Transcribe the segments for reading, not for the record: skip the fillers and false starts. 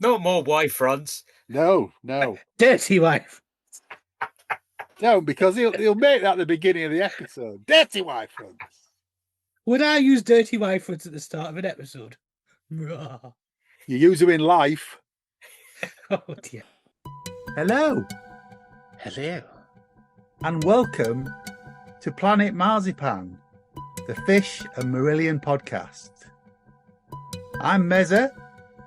No more wife fronts. No. Dirty wife. No, because he'll make that the beginning of the episode. Dirty wife fronts. Would I use dirty wife fronts at the start of an episode? You use them in life. Oh dear. Hello. Hello. And welcome to Planet Marzipan, the Fish and Marillion podcast. I'm Mezza,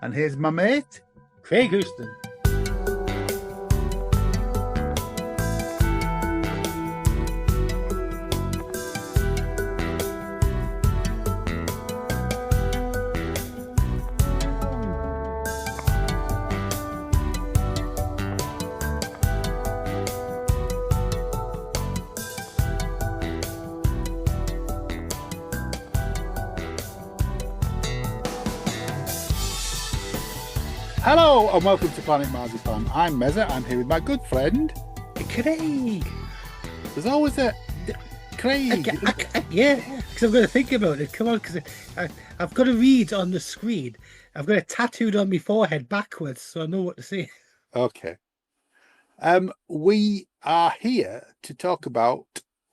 and here's my mate, Craig Houston. Hello and welcome to Planet Marzipan. I'm Mezza. I'm here with my good friend Craig. There's always a Craig. Yeah, because I'm going to think about it. Come on, because I've got to read on the screen. I've got it tattooed on my forehead backwards, so I know what to say. Okay. We are here to talk about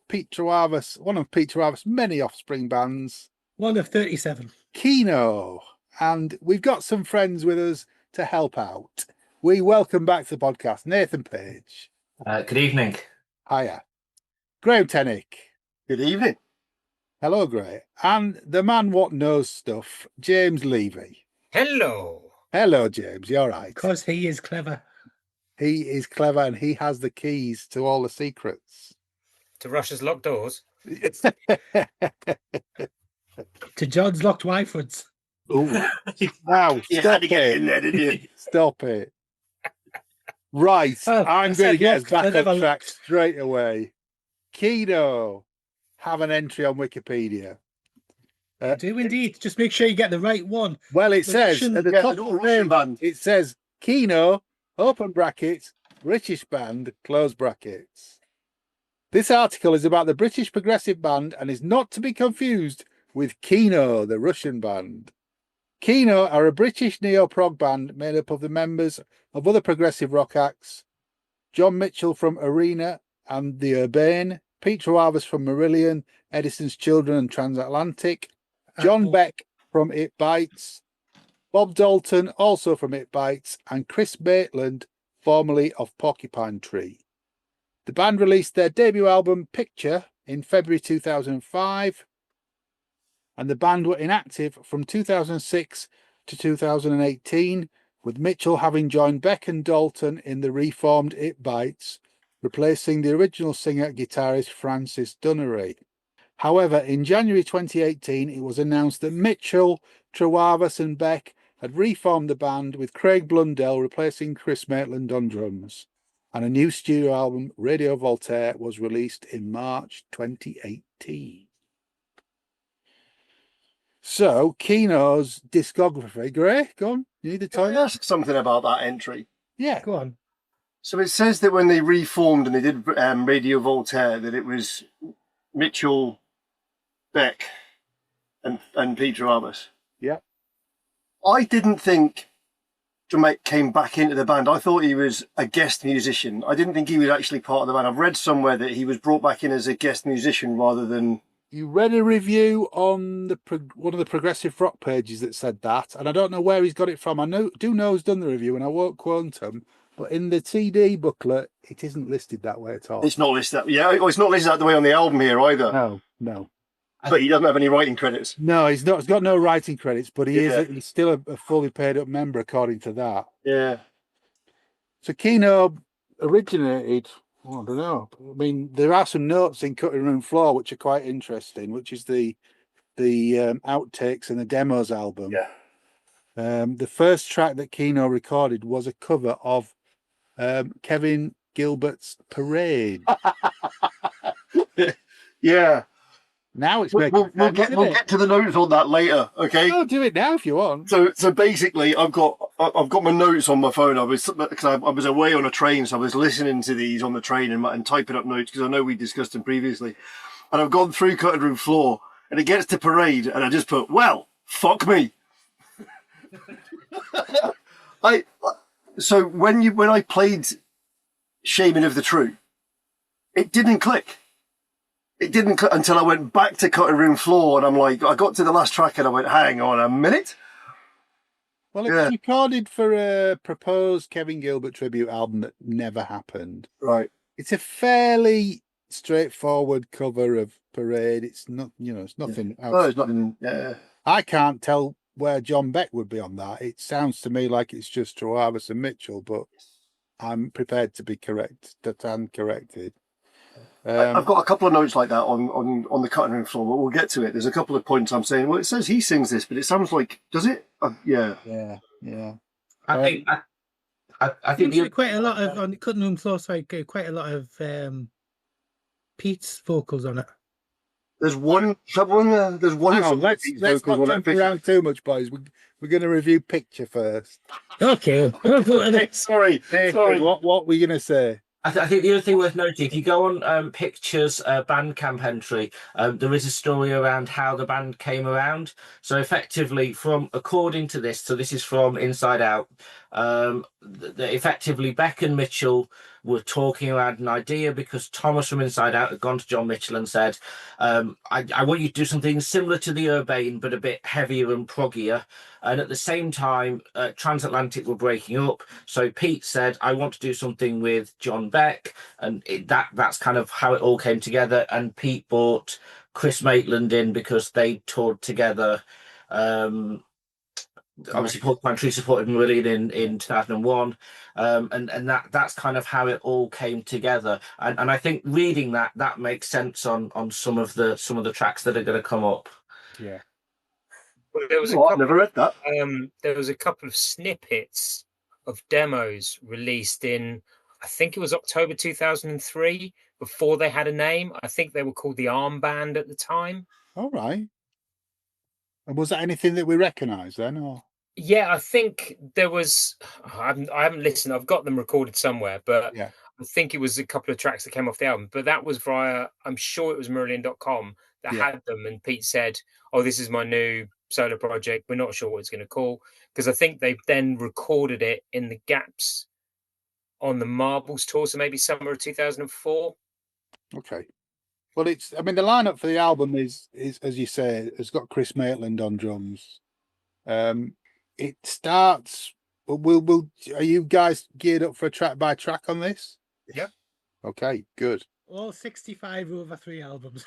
Pete Trewavas, one of Pete Trewavas' many offspring bands. One of 37. Kino. And we've got some friends with us to help out. We welcome back to the podcast Nathan Page. Good evening. Hiya. Grae Tennick. Good evening. Hello, Grae. And the man what knows stuff, James Levey. Hello. Hello, James. You're right. Because he is clever. He is clever and he has the keys to all the secrets. To Russia's locked doors. To John's locked wife fronts. Ooh. Wow, You stop had to get it. in there, didn't you? Stop it. Right, Oh, I'm going to get us back never on track straight away. Kino have an entry on Wikipedia. Do indeed. Just make sure you get the right one. Well, it says Russian- at the Yeah, top the of little the name, Russian band. it says Kino, open brackets, British band, close brackets. This article is about the British progressive band and is not to be confused with Kino, the Russian band. Kino are a British neo-prog band made up of the members of other progressive rock acts, John Mitchell from Arena and The Urbane, Pete Trewavas from Marillion, Edison's Children and Transatlantic, John Beck from It Bites, Bob Dalton, also from It Bites, and Chris Maitland, formerly of Porcupine Tree. The band released their debut album, Picture, in February 2005, and the band were inactive from 2006 to 2018, with Mitchell having joined Beck and Dalton in the reformed It Bites, replacing the original singer-guitarist Francis Dunnery. However, in January 2018, it was announced that Mitchell, Trewavas and Beck had reformed the band, with Craig Blundell replacing Chris Maitland on drums, and a new studio album, Radio Voltaire, was released in March 2018. So, Kino's discography. Grae, go on. You need to tell Can I ask something about that entry? Yeah. Go on. So it says that when they reformed and they did Radio Voltaire, that it was Mitchell, Beck, and Pete Trewavas. Yeah. I didn't think Jermaine came back into the band. I thought he was a guest musician. I didn't think he was actually part of the band. I've read somewhere that he was brought back in as a guest musician rather than... You read a review on the one of the progressive rock pages that said that, and I don't know where he's got it from. I do know who's done the review, and I won't quote him, but in the CD booklet, it isn't listed that way at all. It's not listed. Yeah, it's not listed that way on the album here either. No. But he doesn't have any writing credits. No, he's not. He's got no writing credits, but Yeah. he's still a fully paid up member according to that. Yeah. So Kino originated. I don't know. I mean, there are some notes in Cutting Room Floor which are quite interesting, which is the outtakes and the demos album. Yeah. The first track that Kino recorded was a cover of Kevin Gilbert's Parade. Yeah. Now it's We'll making get to the notes on that later, okay? I'll do it now if you want. So basically, I've got my notes on my phone. I was away on a train, so I was listening to these on the train and typing up notes because I know we discussed them previously. And I've gone through Cutting Room Floor, and it gets to Parade, and I just put, well, fuck me. So when I played Shaman of the True, it didn't click. It didn't click until I went back to Cutting Room Floor, and I'm like, I got to the last track and I went, hang on a minute. Well, it was recorded for a proposed Kevin Gilbert tribute album that never happened. Right. It's a fairly straightforward cover of Parade. It's not, it's nothing else. Oh, it's nothing. Yeah. I can't tell where John Beck would be on that. It sounds to me like it's just Trewavas and Mitchell, but I'm prepared to be corrected. I've got a couple of notes like that on the Cutting Room Floor, but we'll get to it. There's a couple of points I'm saying, well, it says he sings this, but it sounds like, does it? Yeah. I think Seems quite a lot of on Cutting Room Floor side, quite a lot of Pete's vocals on it. There's one. There's one. Hang on, let's not jump around too much, boys. We're going to review Picture first. Okay. Sorry. What were you going to say? I think the other thing worth noting, if you go on Picture's Bandcamp entry, there is a story around how the band came around. So effectively, according to this, so this is from Inside Out, effectively Beck and Mitchell were talking around an idea because Thomas from Inside Out had gone to John Mitchell and said, I want you to do something similar to the Urbane, but a bit heavier and proggier. And at the same time, Transatlantic were breaking up. So Pete said, I want to do something with John Beck. And that's kind of how it all came together. And Pete brought Chris Maitland in because they toured together. Obviously, Porcupine Tree supported Marillion in 2001. And that's kind of how it all came together. And I think reading that makes sense on some of the tracks that are going to come up. Yeah. Well, I've never read that. There was a couple of snippets of demos released in, I think it was October 2003, before they had a name. I think they were called the Arm Band at the time. All right. And was that anything that we recognise then? Or? Yeah, I think there was. I haven't listened. I've got them recorded somewhere, but yeah. I think it was a couple of tracks that came off the album. But that was via, I'm sure it was Marillion.com that had them. And Pete said, oh, this is my new solo project. We're not sure what it's going to call. Because I think they then recorded it in the gaps on the Marbles tour. So maybe summer of 2004. Okay. Well, the lineup for the album is as you say, it's got Chris Maitland on drums. It starts. Are you guys geared up for a track by track on this? Yeah. Okay, good. All 65 over 3 albums.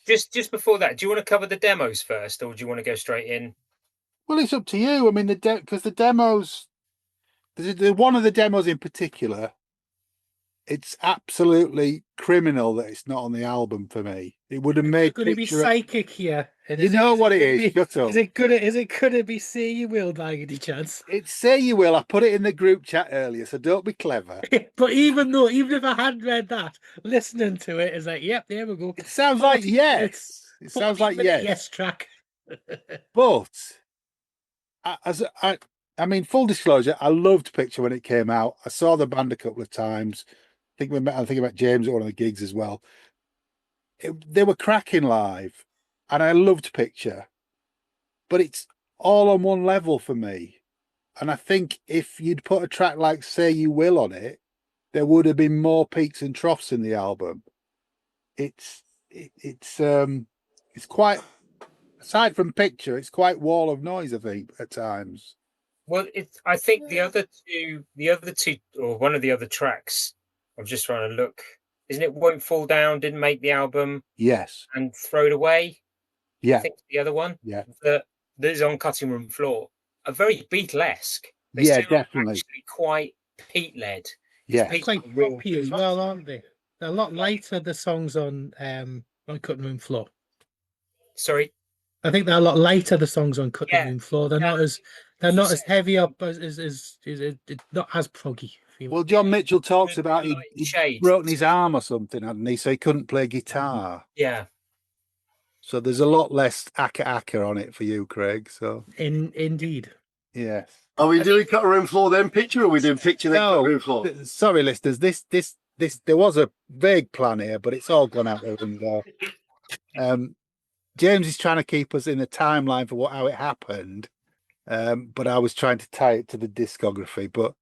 Just before that, do you want to cover the demos first, or do you want to go straight in? Well, it's up to you. I mean, because the demos, one of the demos in particular, it's absolutely criminal that it's not on the album for me. It would have made. Going to be psychic here. You know what it is. Shut up. Is it going to be Say You Will by any chance? It's Say You Will. I put it in the group chat earlier, so don't be clever. But even if I hadn't read that, listening to it is like, yep, there we go. It sounds like yes. It sounds like yes. Yes track. But I mean, full disclosure, I loved Picture when it came out. I saw the band a couple of times. I think about James at one of the gigs as well. They were cracking live, and I loved Picture, but it's all on one level for me. And I think if you'd put a track like Say You Will on it, there would have been more peaks and troughs in the album. It's quite, aside from Picture, it's quite wall of noise, I think, at times. Well, I think the other two, or one of the other tracks, I'm just trying to look. Isn't it Won't Fall Down? Didn't make the album. Yes. And Throw It Away. Yeah. I think the other one. Yeah. That is on Cutting Room Floor. A very Beatlesque. Yeah, definitely. Actually quite Pete-led. Yeah. Quite poppy as well, aren't they? They're a lot lighter, the songs on Cutting Room Floor. Sorry? I think they're a lot lighter, the songs on Cutting Room Floor. They're not as heavy up as not as proggy. Well, John Mitchell talks about he'd broken his arm or something, hadn't he? So he couldn't play guitar. Yeah. So there's a lot less aka on it for you, Craig. So indeed. Yes. Are we doing Cutting Room Floor then Picture, or are we doing Picture then Cutting Room Floor? Sorry, listeners. This there was a vague plan here, but it's all gone out the window. James is trying to keep us in a timeline for how it happened. but I was trying to tie it to the discography. But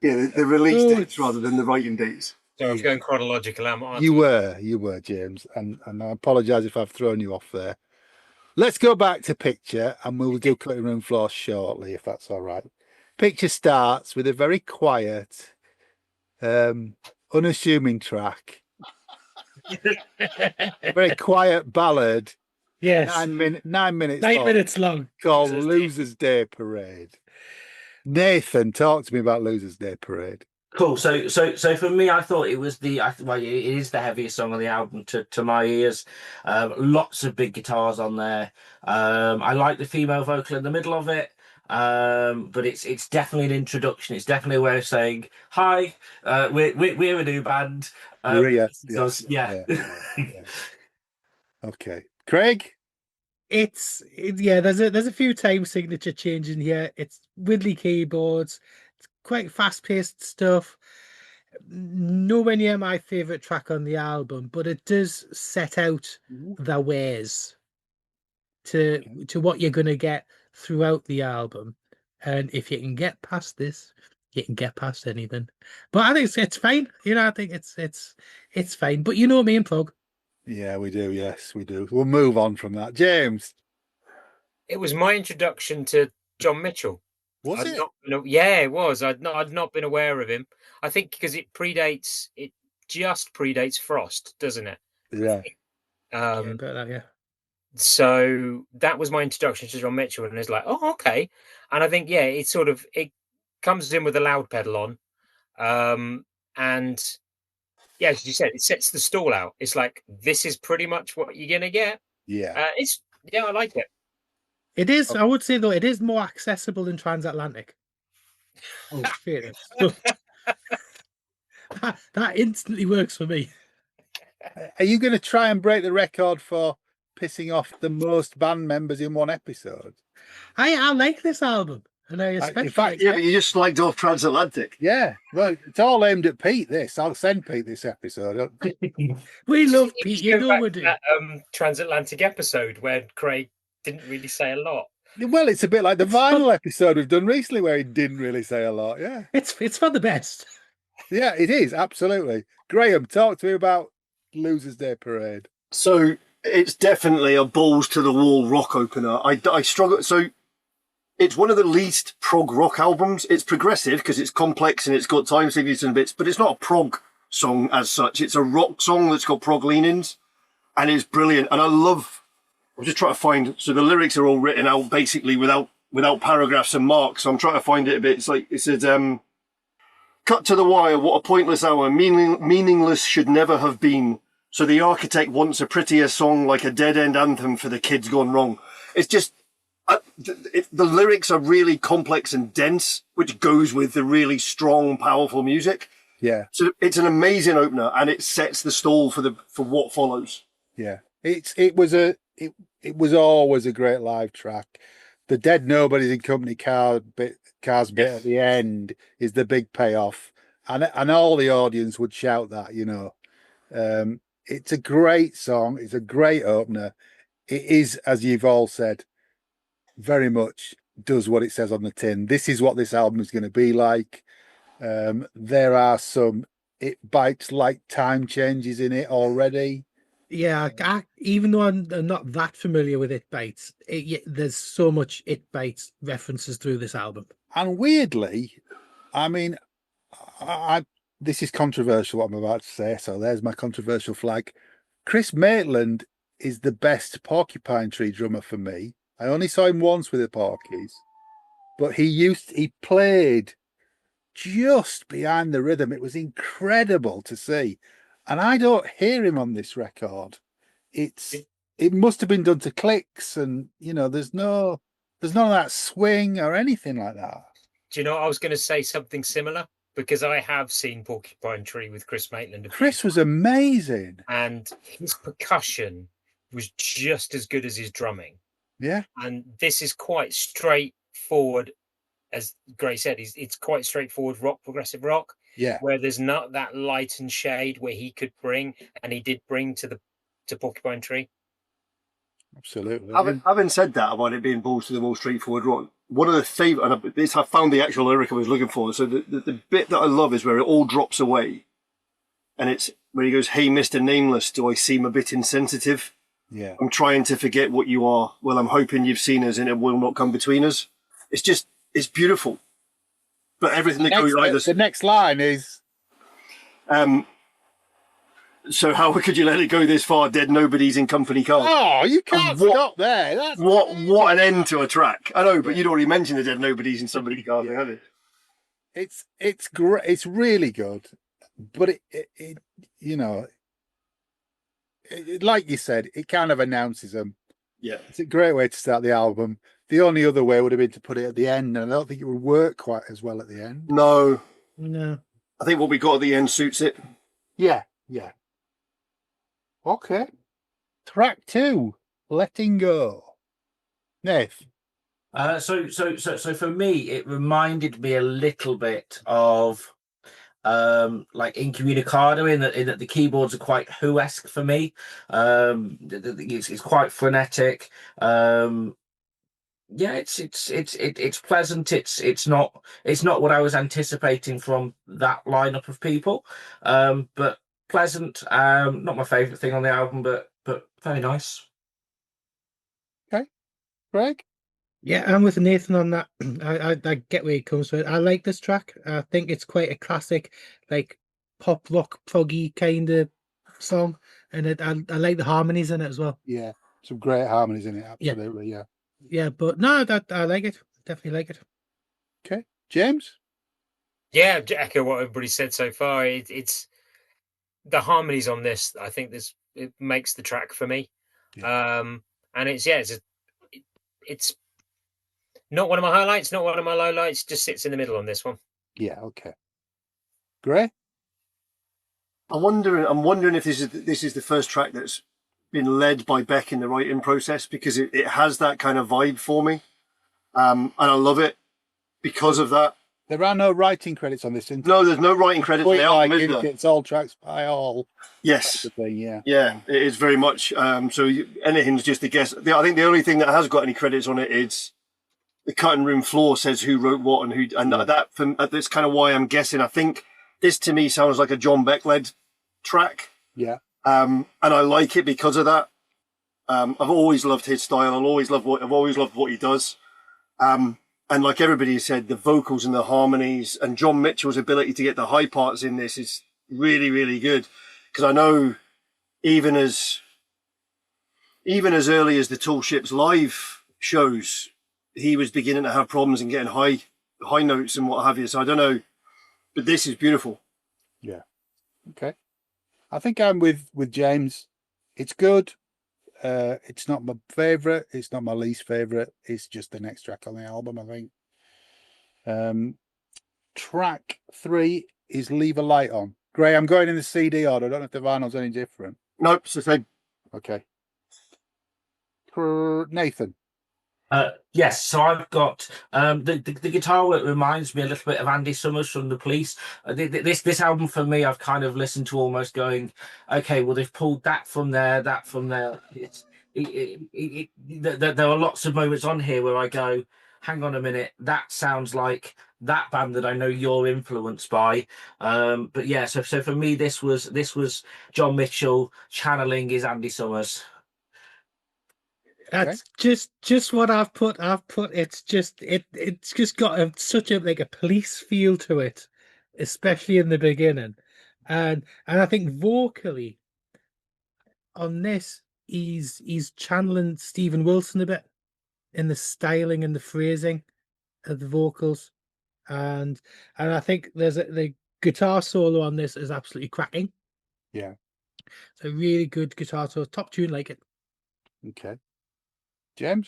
Yeah, the release dates rather than the writing dates. So I was going chronological. Aren't you were, James, and I apologise if I've thrown you off there. Let's go back to Picture, and we'll do Cutting Room Floor shortly, if that's all right. Picture starts with a very quiet, unassuming track. A very quiet ballad. Yes. 9 minutes. 9 minutes. 9 minutes long. Called Losers Day Parade. Nathan, talk to me about Losers Day Parade. Cool. So for me, I thought it was well, it is the heaviest song on the album to my ears. Lots of big guitars on there. I like the female vocal in the middle of it. But it's definitely an introduction. It's definitely a way of saying hi. We're a new band. Yeah. Okay, Craig. There's a few time signature changes in here. It's Whitley keyboards. It's quite fast paced stuff. Nowhere near my favorite track on the album, but it does set out the ways to what you're going to get throughout the album. And if you can get past this, you can get past anything. But I think it's fine. I think it's fine. But you know me and Prog. Yeah, we do. Yes, we do. We'll move on from that. James. It was my introduction to John Mitchell. Was it? Yeah, it was. I'd not been aware of him. I think because it just predates Frost, doesn't it? Yeah. Yeah. So that was my introduction to John Mitchell, and it's like, oh, okay. And I think, yeah, it comes in with a loud pedal on, and yeah, as you said, it sets the stall out. It's like, this is pretty much what you're gonna get. Yeah. I like it. It is. I would say though, it is more accessible than Transatlantic. Oh, shit! that instantly works for me. Are you going to try and break the record for pissing off the most band members in one episode? I like this album, and I especially. In fact, yeah, but you just slagged off Transatlantic. Yeah, well, it's all aimed at Pete. I'll send Pete this episode. We love Pete. You know we do. That Transatlantic episode where Craig didn't really say a lot. Well, it's a bit like the vinyl episode we've done recently where he didn't really say a lot. Yeah, it's for the best. Yeah, it is absolutely. Graham, talk to me about Losers Day Parade. So it's definitely a balls to the wall rock opener. I struggle. So it's one of the least prog rock albums. It's progressive because it's complex and it's got time signatures and bits, but it's not a prog song as such. It's a rock song that's got prog leanings, and it's brilliant. And I'm just trying to find. So the lyrics are all written out basically without paragraphs and marks. So I'm trying to find it a bit. It's like it said, "Cut to the wire. What a pointless hour. Meaningless should never have been. So the architect wants a prettier song like a dead end anthem for the kids gone wrong." It's just the lyrics are really complex and dense, which goes with the really strong, powerful music. Yeah. So it's an amazing opener, and it sets the stall for what follows. Yeah. It was always a great live track. The Dead Nobodies in Company Cars bit at the end is the big payoff, and all the audience would shout that. It's a great song. It's a great opener. It is, as you've all said, very much does what it says on the tin. This is what this album is going to be like. There are some it bites like time changes in it already. Yeah, even though I'm not that familiar with It Bites, there's so much It Bites references through this album. And weirdly, I mean, this is controversial what I'm about to say, so there's my controversial flag. Chris Maitland is the best Porcupine Tree drummer for me. I only saw him once with the Porkies, but he played just behind the rhythm. It was incredible to see. And I don't hear him on this record. It must have been done to clicks, and there's none of that swing or anything like that. Do you know, I was going to say something similar because I have seen Porcupine Tree with Chris Maitland. Chris was amazing, and his percussion was just as good as his drumming. Yeah, and this is quite straightforward, as Grae said. It's quite straightforward rock, progressive rock. Yeah, where there's not that light and shade where he could bring, and he did bring to Porcupine Tree. Absolutely. Having said that about it being balls to the wall straightforward rock, one of the favorite, and this I found the actual lyric I was looking for. So the bit that I love is where it all drops away, and it's where he goes, "Hey, Mr. Nameless, do I seem a bit insensitive? Yeah. I'm trying to forget what you are. Well, I'm hoping you've seen us and it will not come between us." It's beautiful. But everything that goes like this. The next line is, so how could you let it go this far? Dead nobodies in company cars. "Oh, you can't stop there." That's What an end to a track. I know, but you'd already mentioned the dead nobodies in somebody cars, haven't you? It's great. It's really good, but it you know, like you said, it kind of announces them. Yeah, it's a great way to start the album. The only other way would have been to put it at the end, and I don't think it would work quite as well at the end. No. I think what we got at the end suits it. Yeah. Okay. Track 2, Letting Go. Nath. So for me, it reminded me a little bit of like Incommunicado in that the keyboards are quite Who-esque for me. It's quite frenetic. Yeah, it's pleasant. It's not what I was anticipating from that lineup of people. But pleasant. Not my favourite thing on the album, but very nice. Okay, Greg. Yeah, I'm with Nathan on that. I get where he comes from. I like this track. I think it's quite a classic, like pop rock proggy kind of song, and I like the harmonies in it as well. Yeah, some great harmonies in it. Absolutely, yeah. Yeah, but no, I like it. Definitely like it. Okay, James. Yeah, echo what everybody said so far. It's the harmonies on this. I think it makes the track for me. Yeah. And it's not one of my highlights, not one of my lowlights. Just sits in the middle on this one. Yeah. Okay. Grae. I'm wondering if this is the first track that's been led by Beck in the writing process, because it has that kind of vibe for me, and I love it because of that. There are no writing credits on this. No, there's no writing credits on the album, is there? It's all tracks by all. Yes. Thing, yeah, it is very much. So anything's just a guess. I think the only thing that has got any credits on it is the cutting room floor says who wrote what and who, and that's kind of why I'm guessing. I think this to me sounds like a John Beck led track. Yeah. And I like it because of that. I've always loved his style. I've always loved what he does. And like everybody said, the vocals and the harmonies and John Mitchell's ability to get the high parts in this is really, really good. Because I know even as early as the Tall Ships live shows, he was beginning to have problems and getting high notes and what have you. So I don't know, but this is beautiful. Yeah. Okay. I think I'm with James. It's good. It's not my favourite. It's not my least favourite. It's just the next track on the album, I think. Track 3 is Leave a Light On. Grae, I'm going in the CD order. I don't know if the vinyl's any different. Nope, it's the same. Okay. Nathan. Yes, so I've got the guitar work reminds me a little bit of Andy Summers from The Police. This album for me, I've kind of listened to almost going, okay, well they've pulled that from there. There are lots of moments on here where I go, hang on a minute, that sounds like that band that I know you're influenced by. But yeah, so for me, this was John Mitchell channeling his Andy Summers. That's just what I've put. It's just got such a like a police feel to it, especially in the beginning, and I think vocally on this he's channeling Stephen Wilson a bit in the styling and the phrasing of the vocals, and I think the guitar solo on this is absolutely cracking. Yeah, it's a really good guitar solo, top tune, like it. Okay. James?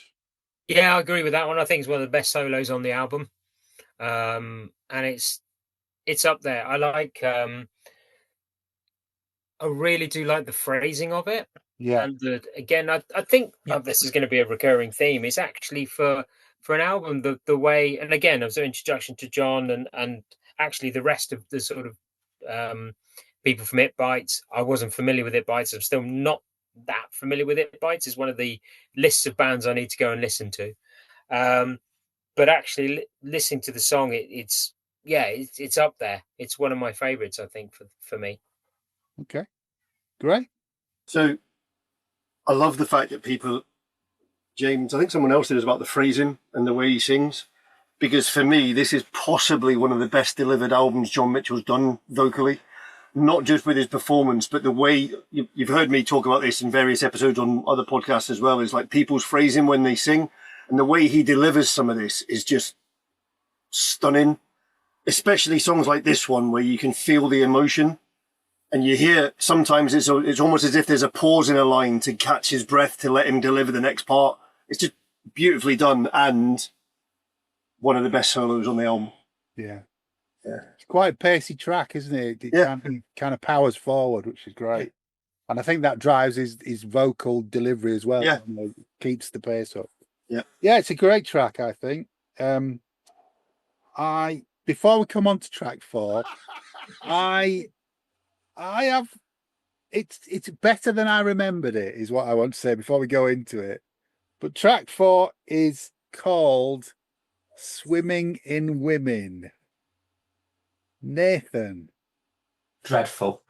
Yeah, I agree with that one. I think it's one of the best solos on the album. And it's up there. I like I really do like the phrasing of it. Yeah. And again, I think this is going to be a recurring theme. It's actually for an album, the way, and again, as an introduction to John and actually the rest of the sort of people from It Bites. I wasn't familiar with It Bites. I'm still not that familiar with It Bites. Is one of the lists of bands I need to go and listen to. but actually listening to the song, it's up there. It's one of my favorites, I think, for me. Okay, great. So I love the fact that people, James, I think someone else did, about the phrasing and the way he sings, because for me, this is possibly one of the best delivered albums John Mitchell's done vocally, not just with his performance, but the way you've heard me talk about this in various episodes on other podcasts as well, is like people's phrasing when they sing, and the way he delivers some of this is just stunning, especially songs like this one where you can feel the emotion. And you hear sometimes it's almost as if there's a pause in a line to catch his breath to let him deliver the next part. It's just beautifully done, and one of the best solos on the album. Yeah. It's quite a pacey track, isn't it? It kind of powers forward, which is great. And I think that drives his vocal delivery as well. Yeah. Keeps the pace up. Yeah. Yeah, it's a great track, I think. Before we come on to track 4, I have it's better than I remembered it, is what I want to say before we go into it. But track 4 is called Swimming in Women. Nathan. Dreadful.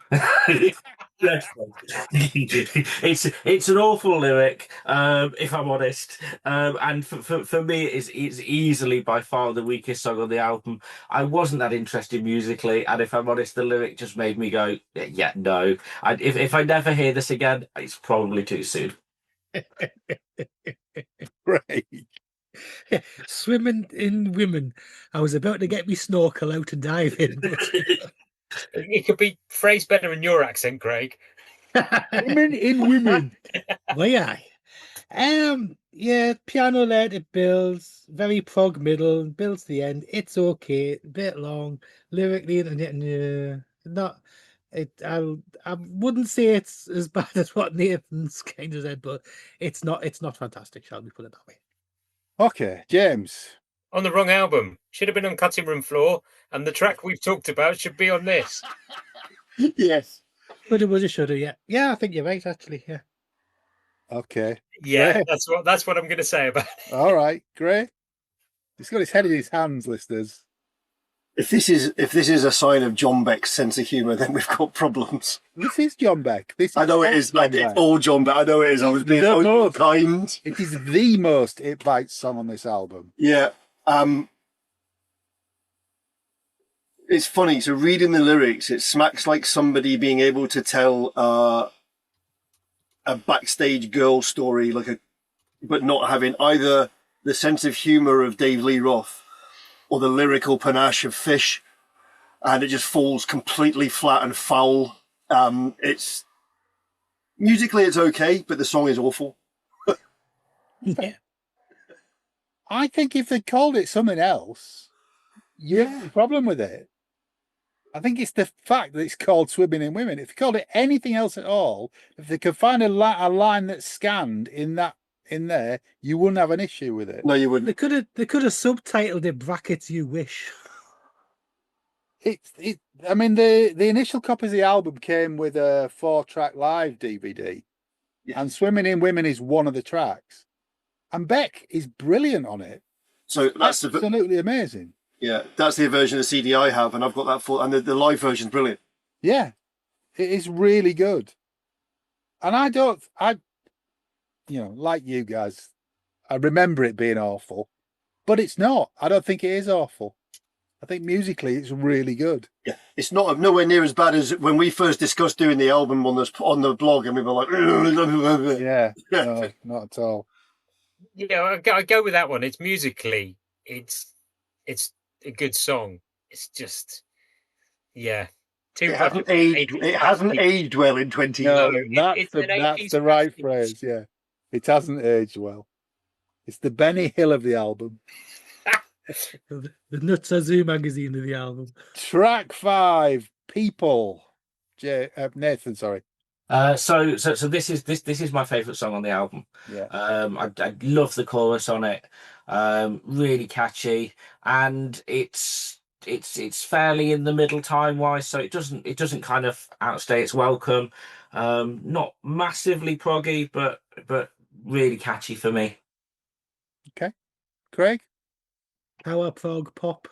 Dreadful. It's an awful lyric, if I'm honest. And for me, it's easily by far the weakest song on the album. I wasn't that interested musically, and if I'm honest, the lyric just made me go, yeah, no. If I never hear this again, it's probably too soon. Right. Swimming in women. I was about to get me snorkel out and dive in. It could be phrased better in your accent, Craig. Women in women. Why yeah, piano led, it builds, very prog middle, builds to the end. It's okay, a bit long, lyrically, not it. I wouldn't say it's as bad as what Nathan's kind of said, but it's not fantastic, shall we put it that way. Okay, James. On the wrong album. Should have been on Cutting Room Floor, and the track we've talked about should be on this. Yes. But it was a shoulda, yeah. Yeah, I think you're right, actually, yeah. Okay. Yeah, Grae. that's what I'm going to say about it. All right, Grae. He's got his head in his hands, listeners. If this is a sign of John Beck's sense of humour, then we've got problems. This is John Beck. I know it is. It's all John Beck. I know it is. I was being so kind. It is the most It Bites song on this album. Yeah. It's funny. So reading the lyrics, it smacks like somebody being able to tell a backstage girl story, but not having either the sense of humour of Dave Lee Roth or the lyrical panache of Fish, and it just falls completely flat and foul. It's musically it's okay, but the song is awful. Yeah. I think if they called it something else, you have a problem with it. I think it's the fact that it's called Swimming in Women. If they called it anything else at all, if they could find a line that's scanned in there, you wouldn't have an issue with it. No, you wouldn't. They could have subtitled it brackets you wish. I mean, the initial copy of the album came with a 4-track live DVD, and Swimming in Women is one of the tracks. And Beck is brilliant on it. So that's absolutely amazing. Yeah, that's the version of the CD I have, and I've got that full, and the live version's brilliant. Yeah, it is really good. And like you guys, I remember it being awful, but it's not. I don't think it is awful. I think musically it's really good. Yeah, it's nowhere near as bad as when we first discussed doing the album on the blog, and we were like, yeah, no, not at all. Yeah, I go with that one. It's musically, it's a good song. It's just, yeah. It hasn't aged well in 20 years. No, that's the right phrase, yeah. It hasn't aged well. It's the Benny Hill of the album. The Nuts-a-Zoo magazine of the album. Track 5, People. Nathan, sorry. So this is my favourite song on the album. Yeah. I love the chorus on it. Really catchy, and it's fairly in the middle time wise, so it doesn't kind of outstay its welcome. Not massively proggy, but really catchy for me. Okay, Craig. Power prog pop.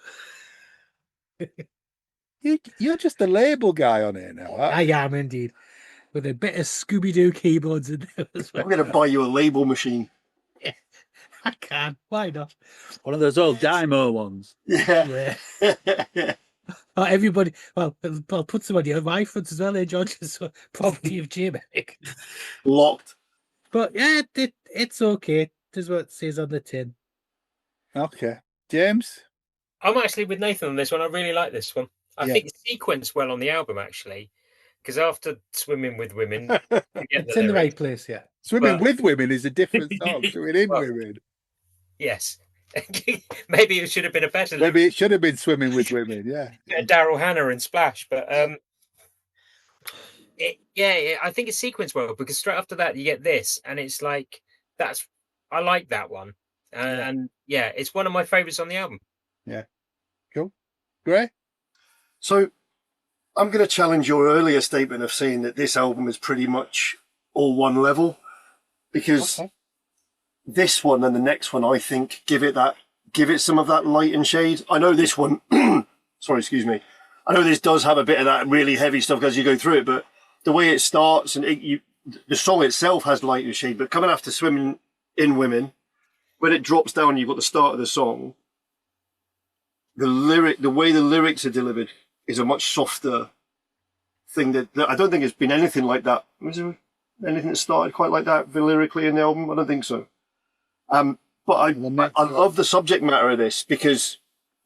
You're just a label guy on here now. I am indeed, with a bit of Scooby-Doo keyboards in there as well. I'm going to buy you a label machine. Yeah, I can. Why not? One of those old Dymo ones. Yeah. Yeah. Oh, everybody. Well, I'll put some on your iPhones as well, George. So property of J-Medic. Locked. But yeah, it's okay. This is what it says on the tin. Okay. James? I'm actually with Nathan on this one. I really like this one. I think it's sequenced well on the album, actually, because after Swimming with Women, It's in the right place, yeah. Swimming with Women is a different song. Swimming in Women. Yes. Maybe it should have been a better. Maybe it should have been Swimming with Women, yeah. Daryl Hannah and Splash, but I think it's sequenced well, because straight after that you get this, and it's like I like that one, and it's one of my favorites on the album. Yeah, cool. Grae? So I'm going to challenge your earlier statement of saying that this album is pretty much all one level, because this one and the next one, I think, give it some of that light and shade. I know this one, sorry, excuse me. I know this does have a bit of that really heavy stuff as you go through it, but the way it starts and the song itself has light and shade, but coming after Swimming in Women, when it drops down, you've got the start of the song. The way the lyrics are delivered is a much softer thing that I don't think it's been anything like that. Was there anything that started quite like that lyrically in the album? I don't think so. But I love the subject matter of this, because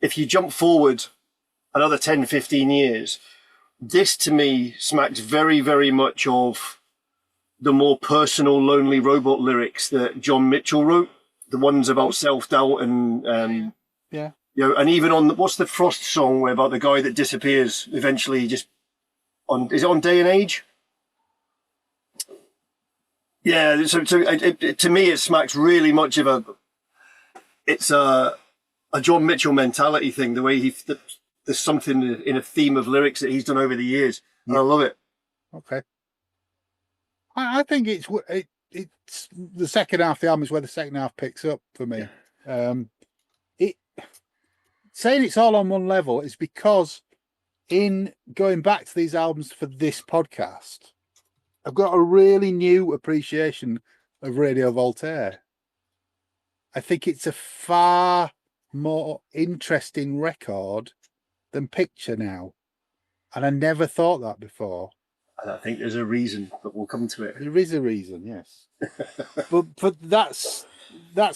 if you jump forward another 10, 15 years, this to me smacks very, very much of the more personal Lonely Robot lyrics that John Mitchell wrote, the ones about self-doubt and and even on what's the Frost song where about the guy that disappears eventually, is it on Day and Age? Yeah, so to me it smacks really much of a John Mitchell mentality thing, the way there's something in a theme of lyrics that he's done over the years, and I love it. Okay. I think it's the second half of the album is where the second half picks up for me. Saying it's all on one level is because in going back to these albums for this podcast, I've got a really new appreciation of Radio Voltaire. I think it's a far more interesting record than Picture now. And I never thought that before. And I think there's a reason, but we'll come to it. There is a reason, yes. but that's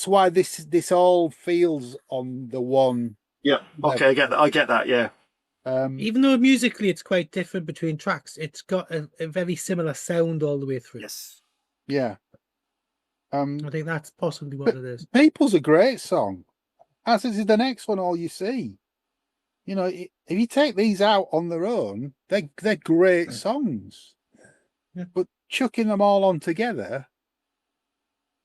why this all feels on the one. Yeah, okay, I get that, yeah. Even though musically it's quite different between tracks, it's got a very similar sound all the way through. Yes. Yeah. I think that's possibly what it is. People's a great song, as is the next one, All You See. You know, if you take these out on their own, they're great songs. Yeah. But chucking them all on together,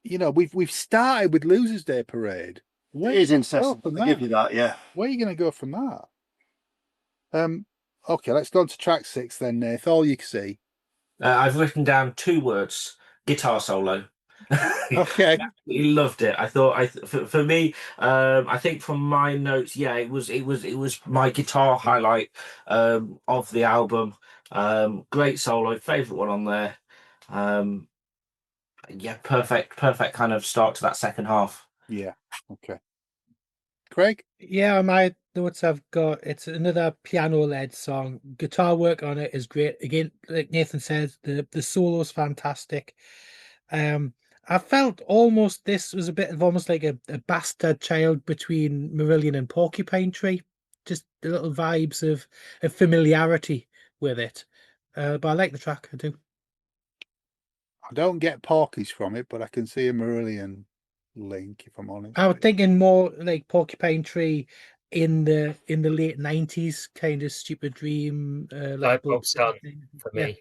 you know, we've started with Losers' Day Parade. It is incessant. I give you that, yeah. Where are you going to go from that? Okay, let's go on to track 6 then, Nath. All You Can See. I've written down 2 words: guitar solo. Okay. He loved it. I thought for me, I think from my notes, it was my guitar highlight of the album. Great solo, favorite one on there. Perfect kind of start to that second half. Yeah. Okay. Craig? Yeah, my notes I've got, it's another piano-led song. Guitar work on it is great. Again, like Nathan says, the solo's fantastic. I felt almost this was a bit of almost like a bastard child between Marillion and Porcupine Tree. Just the little vibes of familiarity with it. But I like the track, I do. I don't get Porky's from it, but I can see a Marillion link, if I'm honest. I was thinking more like Porcupine Tree in the late 90s, kind of Stupid Dream. Light Bulb Sun for me.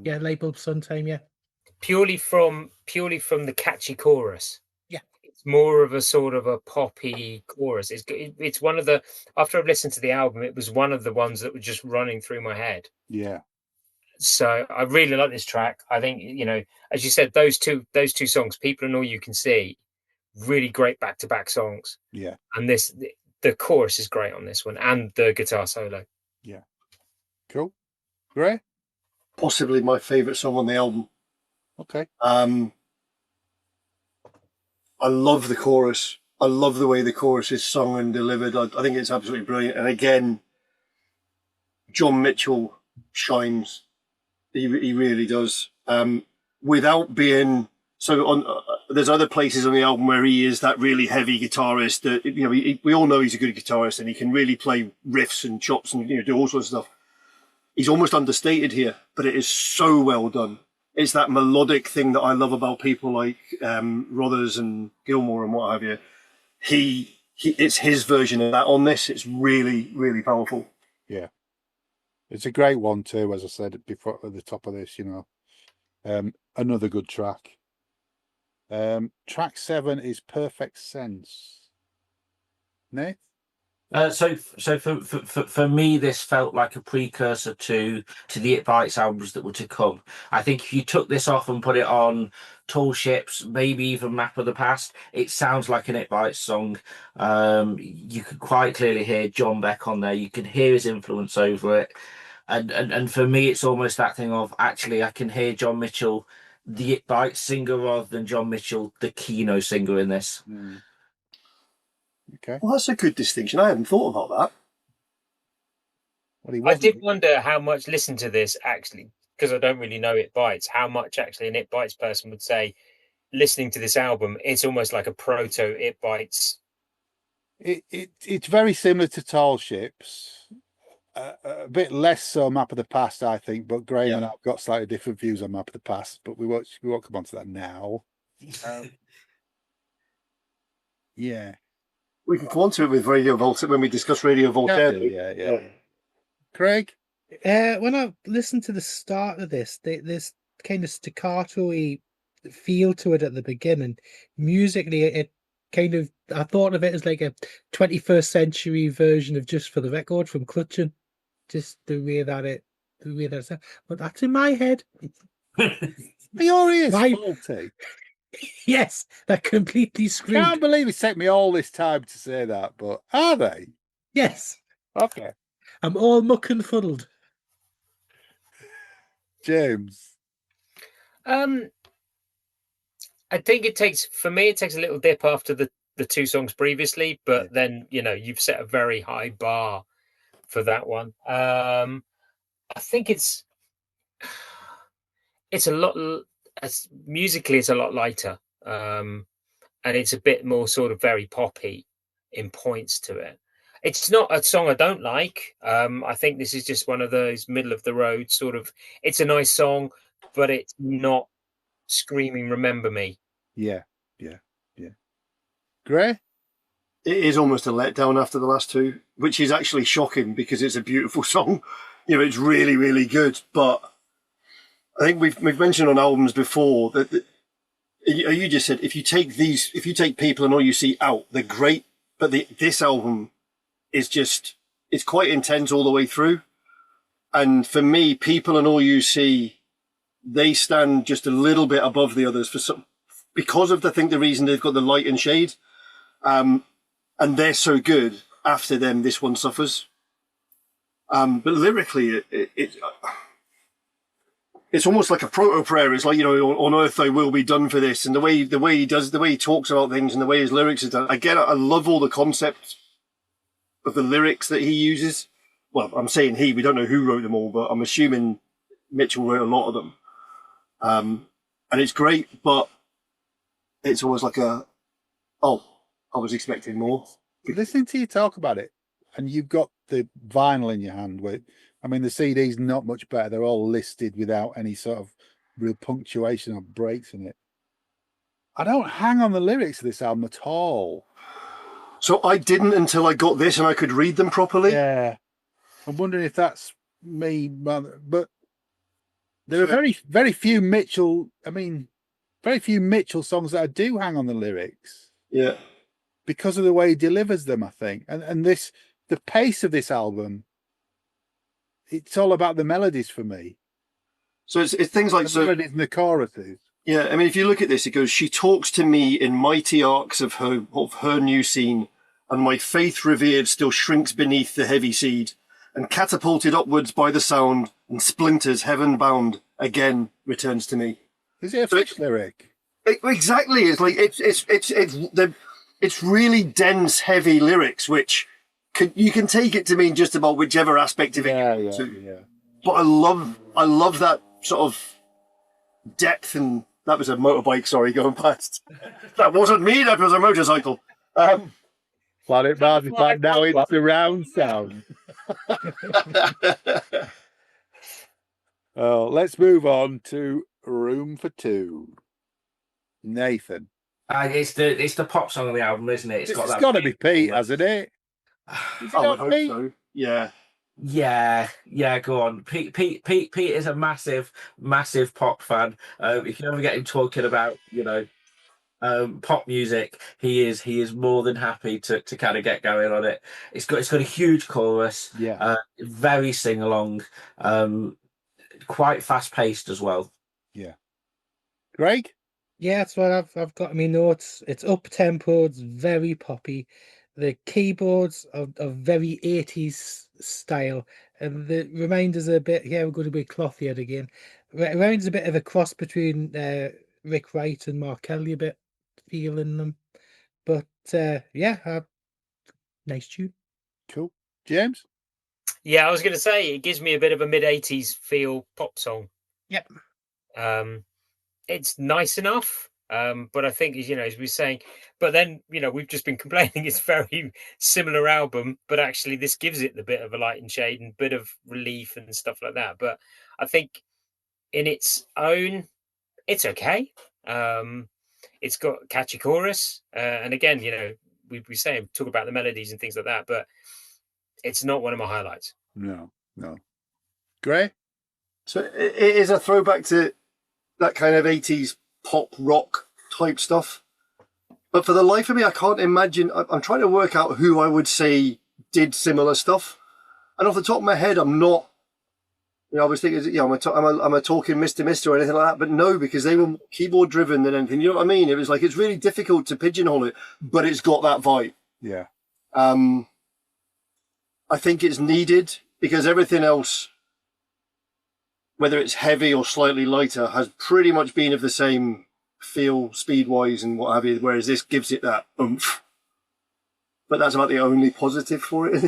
Yeah, Light Bulb Sun time, yeah. Purely from the catchy chorus. Yeah, it's more of a sort of a poppy chorus. It's one of the, after I've listened to the album, it was one of the ones that were just running through my head. Yeah. So I really like this track. I think, you know, as you said, those two songs, People and All You Can See, really great back-to-back songs. Yeah. And this, the chorus is great on this one, and the guitar solo. Yeah. Cool. Grae? Possibly my favourite song on the album. Okay. I love the chorus. I love the way the chorus is sung and delivered. I think it's absolutely brilliant. And again, John Mitchell shines. He really does. Without being so on. There's other places on the album where he is that really heavy guitarist. That we all know he's a good guitarist and he can really play riffs and chops and do all sorts of stuff. He's almost understated here, but it is so well done. It's that melodic thing that I love about people like Rothers and Gilmour and what have you. It's his version of that on this. It's really, really powerful. Yeah. It's a great one too, as I said before at the top of this, another good track. Track 7 is Perfect Sense. Nate? So for me, this felt like a precursor to the It Bites albums that were to come. I think if you took this off and put it on Tall Ships, maybe even Map of the Past, it sounds like an It Bites song. You could quite clearly hear John Beck on there. You can hear his influence over it. And for me, it's almost that thing of, actually, I can hear John Mitchell, the It Bites singer, rather than John Mitchell, the Kino singer in this. Mm. Okay. Well, that's a good distinction. I hadn't thought about Well, I did wonder how much listen to this actually, because I don't really know It Bites, how much actually an It Bites person would say, listening to this album, it's almost like a proto It Bites. It's very similar to Tall Ships. A bit less so Map of the Past, I think, but Graham and I've got slightly different views on Map of the Past, but we won't come on to that now. Yeah. We can come on to it with Radio Voltaire when we discuss Radio Voltaire. Yeah. Craig? When I listened to the start of this, there's kind of staccato-y feel to it at the beginning. Musically, it kind of, I thought of it as like a 21st century version of Just for the Record from Clutching. Just the way that sounds. But that's in my head. Your ears faulty. Yes, they're completely screwed. Can't believe it's taken me all this time to say that, but are they? Yes. Okay. I'm all muck and fuddled. James? I think it takes a little dip after the two songs previously, but then, you've set a very high bar for that one. I think it's a lot, musically it's a lot lighter, and it's a bit more sort of very poppy in points to it. It's not a song I don't like. I think this is just one of those middle of the road sort of, it's a nice song, but it's not screaming remember me. Yeah. Grae? It is almost a letdown after the last two, which is actually shocking because it's a beautiful song. It's really, really good. But I think we've mentioned on albums before that you just said, if you take People and All You See out, they're great, but this album is it's quite intense all the way through. And for me, People and All You See, they stand just a little bit above the others because of the reason they've got the light and shade. And they're so good. After them, this one suffers. But lyrically, it's almost like a proto prayer. It's like, on earth thy will be done for this. And the way he talks about things and the way his lyrics are done. Again, I love all the concepts of the lyrics that he uses. Well, I'm saying we don't know who wrote them all, but I'm assuming Mitchell wrote a lot of them. And it's great, but it's almost like I was expecting more. Listening to you talk about it, and you've got the vinyl in your hand, the CD's not much better. They're all listed without any sort of real punctuation or breaks in it. I don't hang on the lyrics of this album at all. So I didn't until I got this and I could read them properly. Yeah. I'm wondering if that's me, but there are very, very few Mitchell songs that I do hang on the lyrics. Yeah. Because of the way he delivers them, I think. And the pace of this album, it's all about the melodies for me. So it's things like the melodies and the choruses. Yeah, if you look at this, it goes, she talks to me in mighty arcs of her new scene, and my faith revered still shrinks beneath the heavy seed, and catapulted upwards by the sound, and splinters heaven bound, again returns to me. Is it a Fish lyric? Exactly. It's like it's really dense, heavy lyrics, which you can take it to mean just about whichever aspect of it. Yeah. But I love that sort of depth, and that was a motorbike. Sorry, going past. That wasn't me. That was a motorcycle. Planet Marzipan now in surround sound. Oh, let's move on to Room for Two. Nathan. It's the pop song on the album, isn't it? It's got to be Pete, hasn't it? I would hope so. Yeah. Yeah, go on. Pete is a massive pop fan. If you ever get him talking about, pop music, he is more than happy to kind of get going on it. It's got a huge chorus, very sing along, quite fast paced as well. Yeah. Craig? Yeah, that's what I've got in my notes. It's up tempo, it's very poppy. The keyboards are very 80s style, and the reminds us a bit. Yeah, we're going to be Clothier again. Reminds a bit of a cross between Rick Wright and Mark Kelly, a bit feeling them. But nice tune. Cool. James? Yeah, I was going to say it gives me a bit of a mid-80s feel pop song. Yep. It's nice enough, but I think, as we were saying, but then, we've just been complaining it's very similar album, but actually this gives it the bit of a light and shade and bit of relief and stuff like that. But I think in its own, it's okay. It's got a catchy chorus. And again, we talk about the melodies and things like that, but it's not one of my highlights. No. Grae? So it is a throwback to that kind of 80s pop rock type stuff. But for the life of me, I can't imagine. I'm trying to work out who I would say did similar stuff. And off the top of my head, I'm not, I was thinking, I'm a talking Mr. or anything like that. But no, because they were more keyboard driven than anything. You know what I mean? It was like, it's really difficult to pigeonhole it, but it's got that vibe. Yeah. I think it's needed because everything else, whether it's heavy or slightly lighter, has pretty much been of the same feel, speed-wise and what have you, whereas this gives it that oomph. But that's about the only positive for it.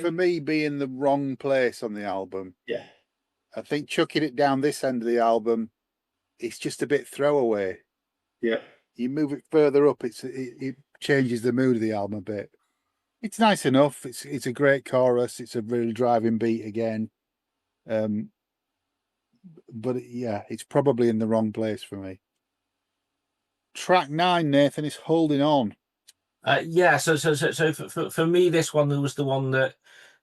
For me, being the wrong place on the album. Yeah. I think chucking it down this end of the album, it's just a bit throwaway. Yeah. You move it further up, it changes the mood of the album a bit. It's nice enough. It's a great chorus. It's a really driving beat again. But it's probably in the wrong place for me. Track 9, Nathan, is Holding On. So for me, this one was the one that,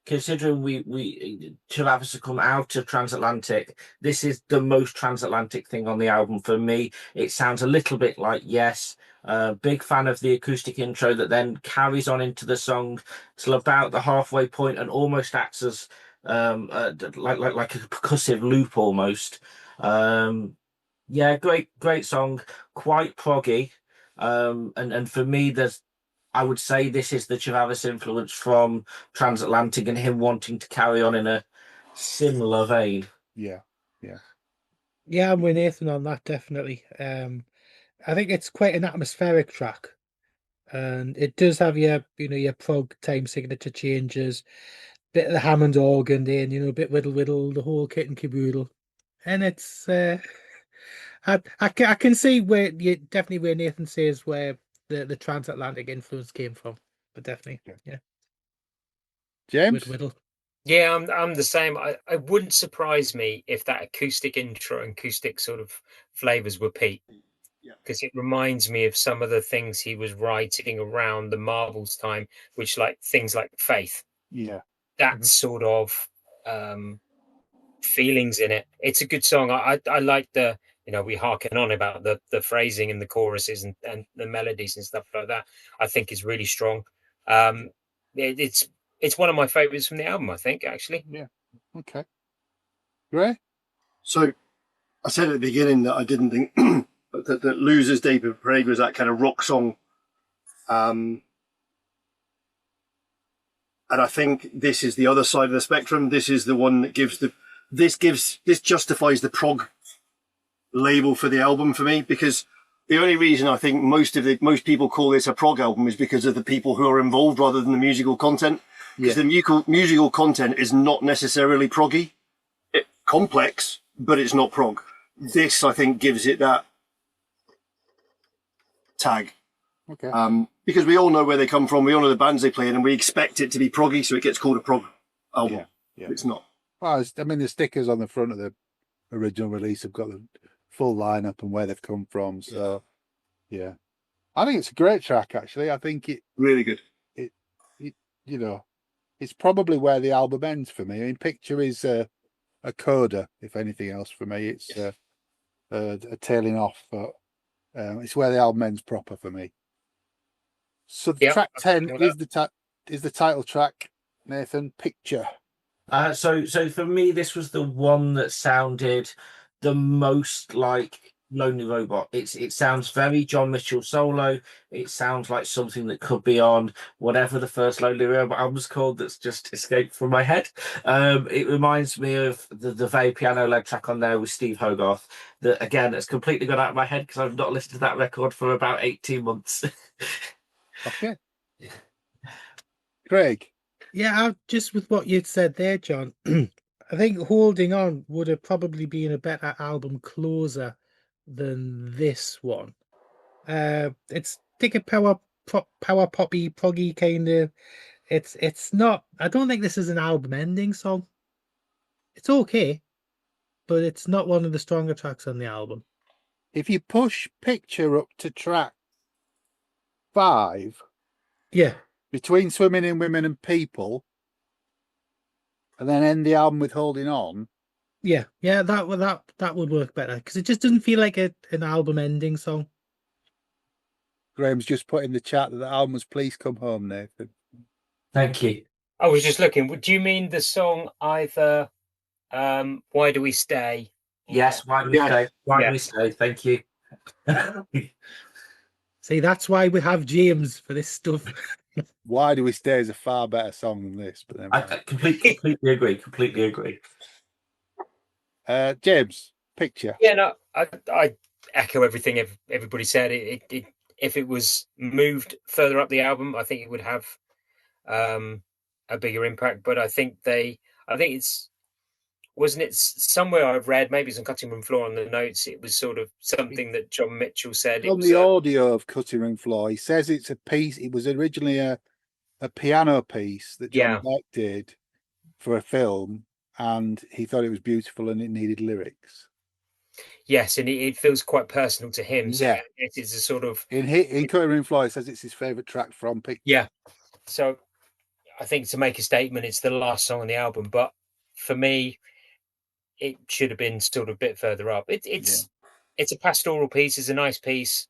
considering we Trewavas have come out of Transatlantic, this is the most Transatlantic thing on the album for me. It sounds a little bit like Yes. Big fan of the acoustic intro that then carries on into the song till about the halfway point and almost acts as like a percussive loop almost. Great song, quite proggy. And for me, I would say this is the Trewavas influence from Transatlantic and him wanting to carry on in a similar vein. Yeah, I'm with Nathan on that, definitely. I think it's quite an atmospheric track, and it does have your prog time signature changes, bit of the Hammond organ in, a bit whittle, the whole kit and caboodle, and it's I can see where Nathan says where the transatlantic influence came from, but definitely, yeah. James? Whittle. Yeah, I'm the same. I wouldn't surprise me if that acoustic intro and acoustic sort of flavors were Pete. Because it reminds me of some of the things he was writing around the Marbles time, which like things like Faith. Yeah. That sort of feelings in it. It's a good song. I like the, we harken on about the phrasing and the choruses and the melodies and stuff like that. I think is really strong. It's one of my favorites from the album, I think, actually. Yeah. Okay. Grae? So I said at the beginning that I didn't think that Loser's Day of Parade was that kind of rock song. And I think this is the other side of the spectrum. This is the one that this justifies the prog label for the album for me, because the only reason I think most people call this a prog album is because of the people who are involved rather than the musical content. Because the musical content is not necessarily proggy. It's complex, but it's not prog. This, I think, gives it that tag. Okay. Because we all know where they come from, we all know the bands they play in, and we expect it to be proggy, so it gets called a prog album. Yeah. It's not. Well, I mean, the stickers on the front of the original release have got the full lineup and where they've come from. So, yeah, I think it's a great track. Actually, I think it Really good. It you know, it's probably where the album ends for me. I mean, Picture is a coda, if anything else, for me. It's a tailing off, but it's where the album ends proper for me. So track 10 is the title track, Nathan, Picture. So for me, this was the one that sounded the most like Lonely Robot. It sounds very John Mitchell solo. It sounds like something that could be on whatever the first Lonely Robot album was called that's just escaped from my head. It reminds me of the very piano-led track on there with Steve Hogarth. That again, it's completely gone out of my head because I've not listened to that record for about 18 months. Okay. Craig. Yeah, just with what you'd said there, John, I think Holding On would have probably been a better album closer than this one. It's take a power poppy, proggy kind of. It's not. I don't think this is an album ending song. It's okay, but it's not one of the stronger tracks on the album. If you push Picture up to track 5, between Swimming in Women and People, and then end the album with Holding On. Yeah, that would work better because it just doesn't feel like an album ending song. Graham's just put in the chat that the album was Please Come Home, Nathan. Thank you. I was just looking. Do you mean the song either Why Do We Stay? Yes, Why Do We Stay? Why Do We Stay? Thank you. See, that's why we have James for this stuff. Why Do We Stay is a far better song than this. But then I completely agree. Completely agree. James, Picture. Yeah, no, I echo everything everybody said. It if it was moved further up the album, I think it would have a bigger impact. But I think it's wasn't it somewhere I've read, maybe it's on Cutting Room Floor on the notes, it was sort of something that John Mitchell said. On the audio of Cutting Room Floor, he says it's a piece. It was originally a piano piece that John Beck did for a film, and he thought it was beautiful and it needed lyrics. Yes, and it feels quite personal to him. So yeah, it is a sort of in Cutting Room Floor, he says it's his favourite track from Picture. Yeah, so I think to make a statement, it's the last song on the album, but for me, it should have been sort of a bit further up. It's a pastoral piece, it's a nice piece,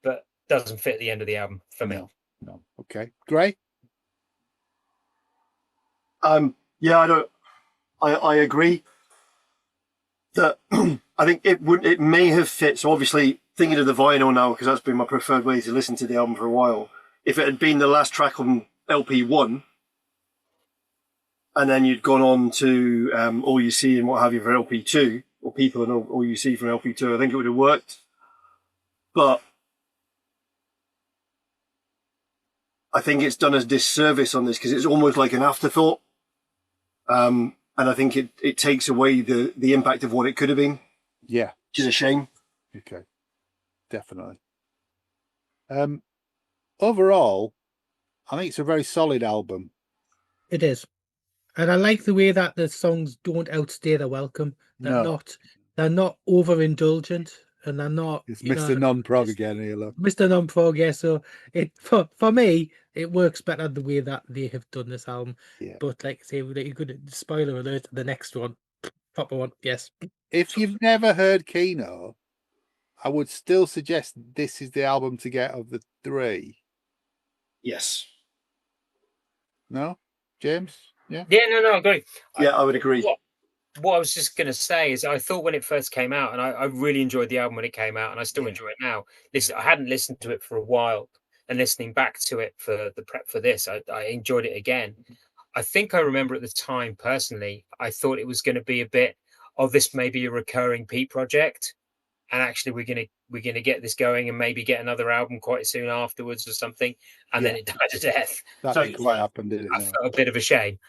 but doesn't fit the end of the album for me. No. Okay. Grae? I agree that I think it may have fit. So obviously thinking of the vinyl now, because that's been my preferred way to listen to the album for a while. If it had been the last track on LP1, and then you'd gone on to All You See and what have you for LP2, or People and All You See from LP2, I think it would have worked. But I think it's done a disservice on this because it's almost like an afterthought. And I think it takes away the impact of what it could have been. Yeah. Which is a shame. Okay. Definitely. Overall, I think it's a very solid album. It is. And I like the way that the songs don't outstay their welcome. They're not overindulgent, and they're not. It's Mr. Non-Prog again here, look. Mr. Non-Prog, yeah. So for me, it works better the way that they have done this album. Yeah. But like I say, you could spoiler alert, the next one, proper one, yes. If you've never heard Kino, I would still suggest this is the album to get of the 3. Yes. No, James? Yeah. Yeah, no, I agree. Yeah, I would agree. What I was just going to say is I thought when it first came out, and I really enjoyed the album when it came out, and I still enjoy it now. I hadn't listened to it for a while, and listening back to it for the prep for this, I enjoyed it again. I think I remember at the time, personally, I thought it was going to be a bit, oh, this may be a recurring Pete project, and actually we're gonna get this going and maybe get another album quite soon afterwards or something, and then it died to death. That didn't quite happen, did it? I felt a bit of a shame.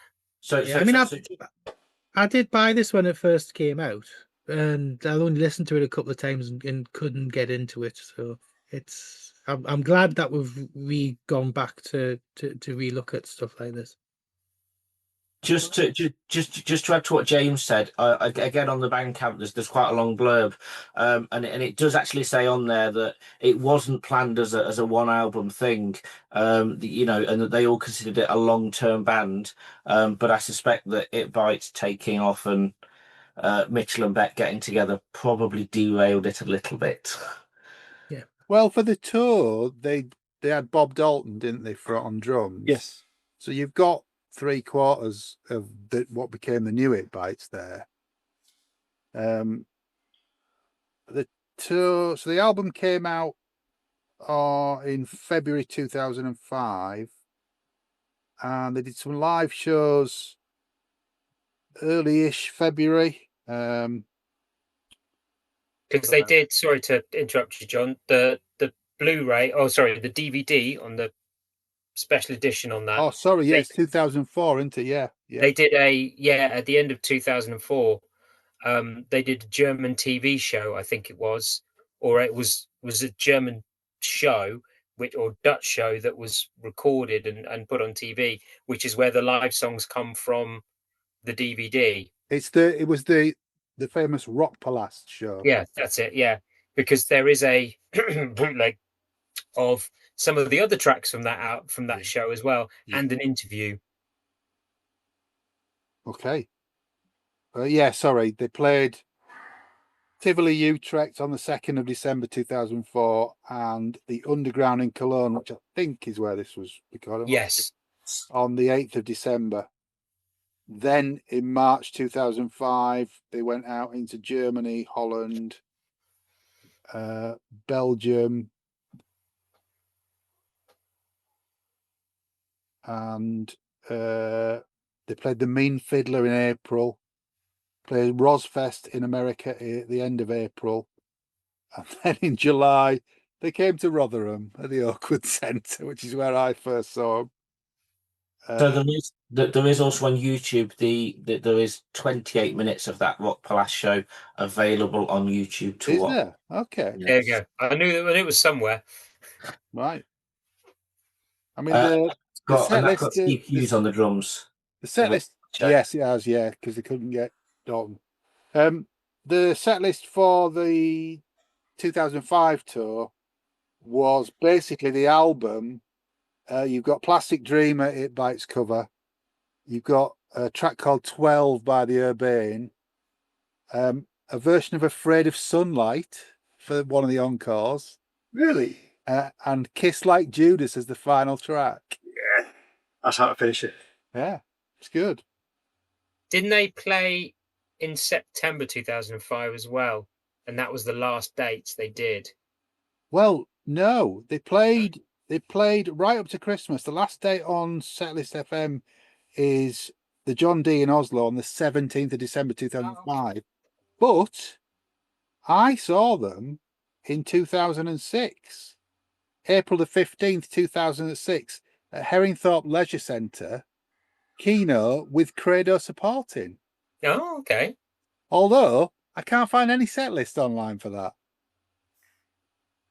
I did buy this when it first came out, and I only listened to it a couple of times and couldn't get into it. So I'm glad that we've gone back to relook at stuff like this. Just to add to what James said, again on the Bandcamp, there's quite a long blurb, and it does actually say on there that it wasn't planned as a one album thing, and that they all considered it a long-term band, but I suspect that It Bites taking off and Mitchell and Beck getting together probably derailed it a little bit. Yeah. Well, for the tour, they had Bob Dalton, didn't they, on drums? Yes. So you've got 3/4 of what became the new It Bites there. The tour, so the album came out in February 2005, and they did some live shows early-ish February. Because they did, sorry to interrupt you, John, the Blu-ray, the DVD on the special edition on that. Oh, sorry, yes, 2004, isn't it? Yeah. They did at the end of 2004, they did a German TV show, I think it was, or it was a German show, or Dutch show that was recorded and put on TV, which is where the live songs come from the DVD. It was the famous Rock Palace show. Yeah, that's it. Yeah, because there is a bootleg of some of the other tracks from that show as well, and an interview. Okay. Sorry. They played Tivoli Utrecht on the 2nd of December 2004, and the Underground in Cologne, which I think is where this was recorded. Yes. On the 8th of December. Then in March 2005, they went out into Germany, Holland, Belgium, and they played the Mean Fiddler in April, played Rozfest in America at the end of April, and then in July they came to Rotherham at the Oakwood Centre, which is where I first saw them. So there is also on YouTube there is 28 minutes of that Rock Palace show available on YouTube to watch. There? Okay. There you go. I knew that it was somewhere. Right. I mean, got Steve Hughes on the drums. The set list, yes, it has, because they couldn't get Dalton. The set list for the 2005 tour was basically the album. You've got Plastic Dreamer, It Bites cover. You've got a track called 12 by the Urbane. A version of Afraid of Sunlight for one of the encores. Really? And Kiss Like Judas as the final track. Yeah. That's how to finish it. Yeah, it's good. Didn't they play in September 2005 as well? And that was the last dates they did. Well, no, they played right up to Christmas. The last date on Setlist FM is the John D in Oslo on the 17th of December 2005. But I saw them in 2006, April the 15th, 2006, at Herringthorpe Leisure Centre, Kino, with Credo supporting. Oh, okay. Although I can't find any set list online for that.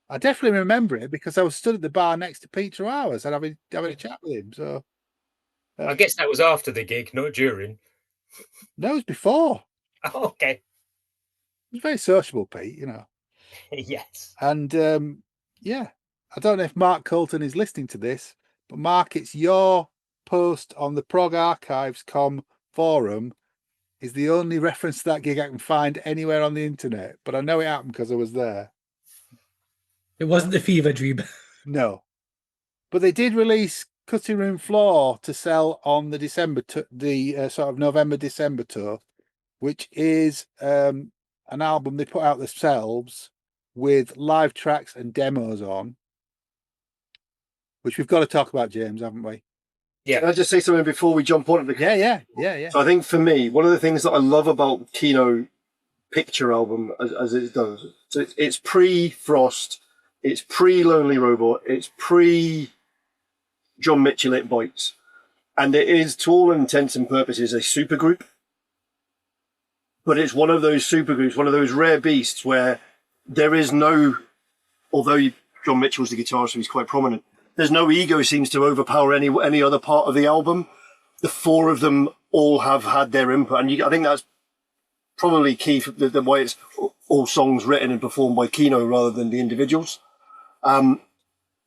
I definitely remember it because I was stood at the bar next to Pete Trewavas and having a chat with him. So I guess that was after the gig, not during. No, it was before. Oh, okay. He was very sociable, Pete, Yes. And I don't know if Mark Colton is listening to this, but Mark, it's your post on the Prog Archives.com forum is the only reference to that gig I can find anywhere on the internet. But I know it happened because I was there. It wasn't the Fever Dream. No, but they did release Cutting Room Floor to sell on the sort of November-December tour, which is an album they put out themselves with live tracks and demos on. which we've got to talk about, James, haven't we? Yeah. Can I just say something before we jump on it? Yeah. So I think for me, one of the things that I love about Kino Picture album as it does, so it's pre-Frost, it's pre-Lonely Robot, it's pre-John Mitchell It Bites, and it is, to all intents and purposes, a supergroup. But it's one of those supergroups, one of those rare beasts where there is no, although John Mitchell's the guitarist, so he's quite prominent, there's no ego seems to overpower any other part of the album. The four of them all have had their input, and I think that's probably key for the way it's all songs written and performed by Kino rather than the individuals. And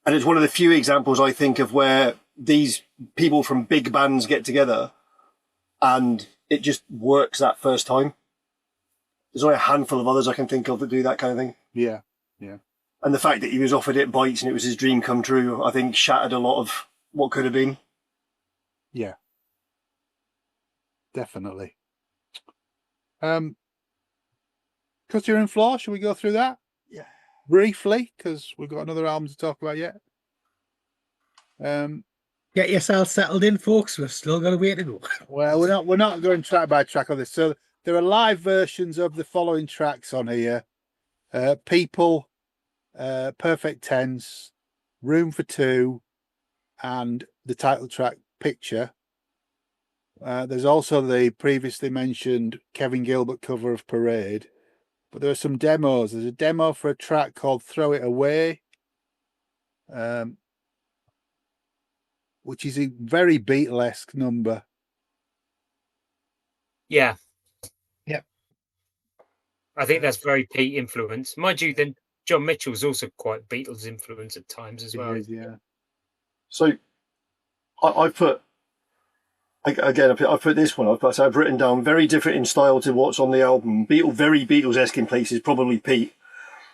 it's one of the few examples I think of where these people from big bands get together and it just works that first time. There's only a handful of others I can think of that do that kind of thing. Yeah. And the fact that he was offered It Bites and it was his dream come true, I think shattered a lot of what could have been. Yeah. Definitely. Cutter and Floor, shall we go through that? Yeah. Briefly, because we've got another album to talk about yet. Get yourself settled in, folks. We've still got a way to go. Well, we're not going track by track on this. So there are live versions of the following tracks on here. People, Perfect Tense, Room for Two, and the title track Picture. There's also the previously mentioned Kevin Gilbert cover of Parade, but there are some demos. There's a demo for a track called Throw It Away, which is a very Beatlesque number. Yeah. Yep. I think that's very Pete influence. Mind you, then John Mitchell's also quite Beatles influence at times as well. Yeah. So I put, again, I put this one, I've written down very different in style to what's on the album. Very Beatles-esque in places, probably Pete.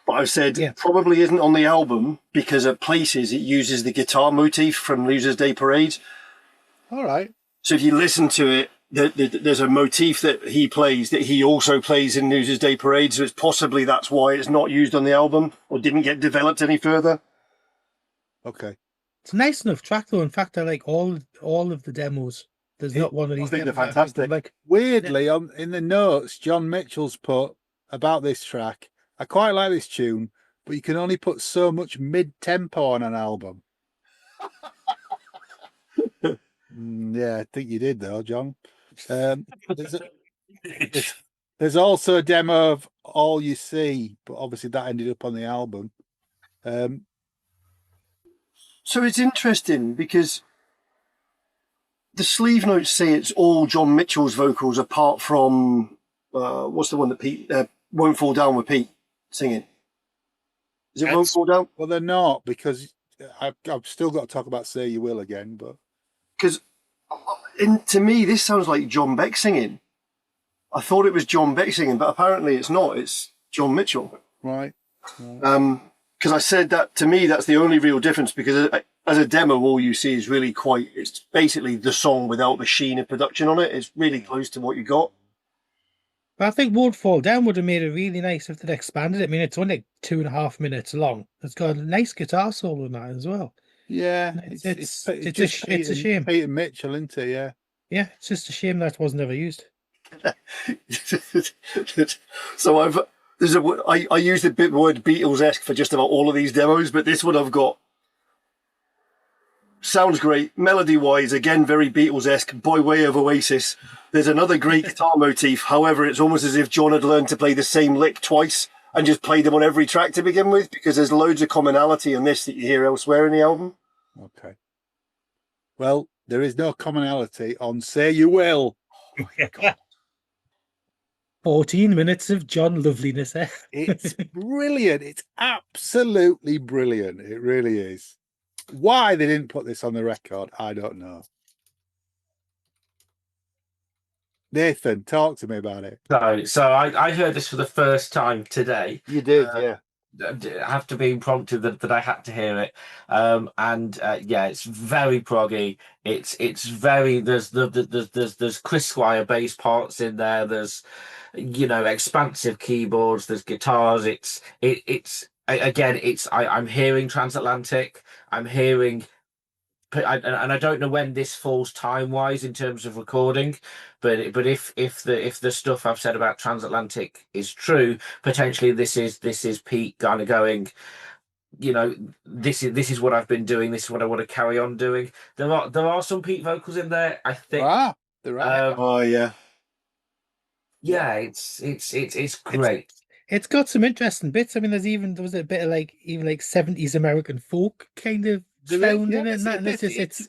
But I've said probably isn't on the album because at places it uses the guitar motif from Losers Day Parade. All right. So if you listen to it, there's a motif that he plays that he also plays in Losers Day Parade. So it's possibly that's why it's not used on the album or didn't get developed any further. Okay. It's a nice enough track, though. In fact, I like all of the demos. There's not one of these. I think they're fantastic. Like weirdly, in the notes, John Mitchell's put about this track. I quite like this tune, but you can only put so much mid-tempo on an album. Yeah, I think you did, though, John. There's also a demo of All You See, but obviously that ended up on the album. So it's interesting because the sleeve notes say it's all John Mitchell's vocals apart from, what's the one that Pete, Won't Fall Down with Pete singing? Is it Won't Fall Down? Well, they're not, because I've still got to talk about Say You Will again, but... Because to me, this sounds like John Beck singing. I thought it was John Beck singing, but apparently it's not. It's John Mitchell. Right. Because I said that, to me, that's the only real difference, because as a demo, all you see is really it's basically the song without the sheen of production on it. It's really close to what you got. But I think Won't Fall Down would have made it really nice if they'd expanded it. I mean, it's only like 2.5 minutes long. It's got a nice guitar solo in that as well. Yeah, it's a shame. Peter Mitchell, isn't it? Yeah. Yeah, it's just a shame that wasn't ever used. So I use the word Beatles-esque for just about all of these demos, but this one I've got sounds great. Melody-wise, again, very Beatles-esque, by way of Oasis. There's another great guitar motif. However, it's almost as if John had learned to play the same lick twice and just played them on every track to begin with, because there's loads of commonality in this that you hear elsewhere in the album. Okay. Well, there is no commonality on Say You Will. Oh my God. 14 minutes of John loveliness. It's brilliant. It's absolutely brilliant. It really is. Why they didn't put this on the record, I don't know. Nathan, talk to me about it. So I heard this for the first time today. You did, yeah. After being prompted that I had to hear it, yeah, it's very proggy. It's very there's Chris Squire bass parts in there. There's expansive keyboards. There's guitars. I'm hearing transatlantic. I'm hearing and I don't know when this falls time wise in terms of recording, but if the stuff I've said about Transatlantic is true, potentially this is Pete kind of going, you know, this is what I've been doing, this is what I want to carry on doing. There are some Pete vocals in there, I think. There are. Oh yeah. Yeah, it's great. It's got some interesting bits. I mean, there was a bit of like 70s American folk kind of sound in it, and it's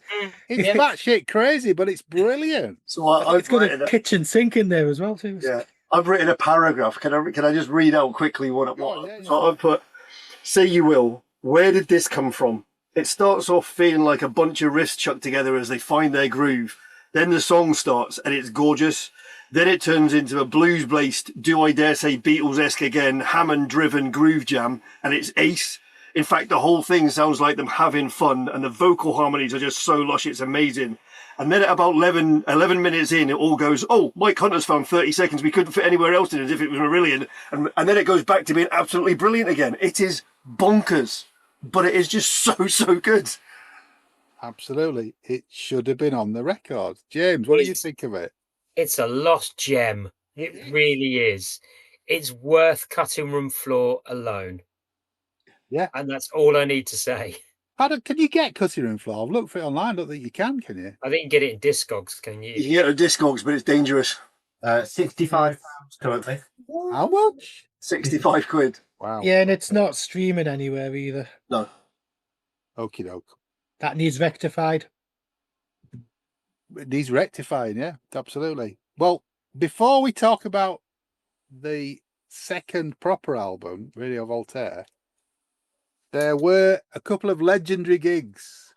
batshit crazy, but it's brilliant. So it's got a kitchen sink in there as well too. Yeah, I've written a paragraph. Can I just read out quickly what it was? Yeah. So I put, say you will, where did this come from? It starts off feeling like a bunch of riffs chucked together as they find their groove. Then the song starts and it's gorgeous. Then it turns into a blues-based, do I dare say Beatles-esque again, Hammond-driven groove jam, and it's ace. In fact, the whole thing sounds like them having fun, and the vocal harmonies are just so lush, it's amazing. And then at about 11 minutes in, it all goes, oh, Mike Hunter's found 30 seconds we couldn't fit anywhere else in as if it was Marillion. And then it goes back to being absolutely brilliant again. It is bonkers, but it is just so good. Absolutely. It should have been on the record. James, what do you think of it? It's a lost gem. It really is. It's worth cutting room floor alone. Yeah. And that's all I need to say. Can you get cutting room floor? I've looked for it online. I don't think you can you? I think you can get it in Discogs, can you? You can get it in Discogs, but it's dangerous. £65 currently. How much? 65 quid. Wow. Yeah, and it's not streaming anywhere either. No. Okie doke. That needs rectified. It needs rectifying, yeah, absolutely. Well, before we talk about the second proper album, Radio Voltaire, there were a couple of legendary gigs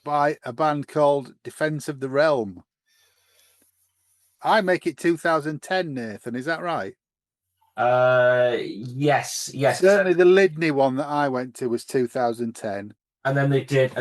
by a band called Defense of the Realm. I make it 2010, Nathan, is that right? Yes. Certainly the Lydney one that I went to was 2010. And then they did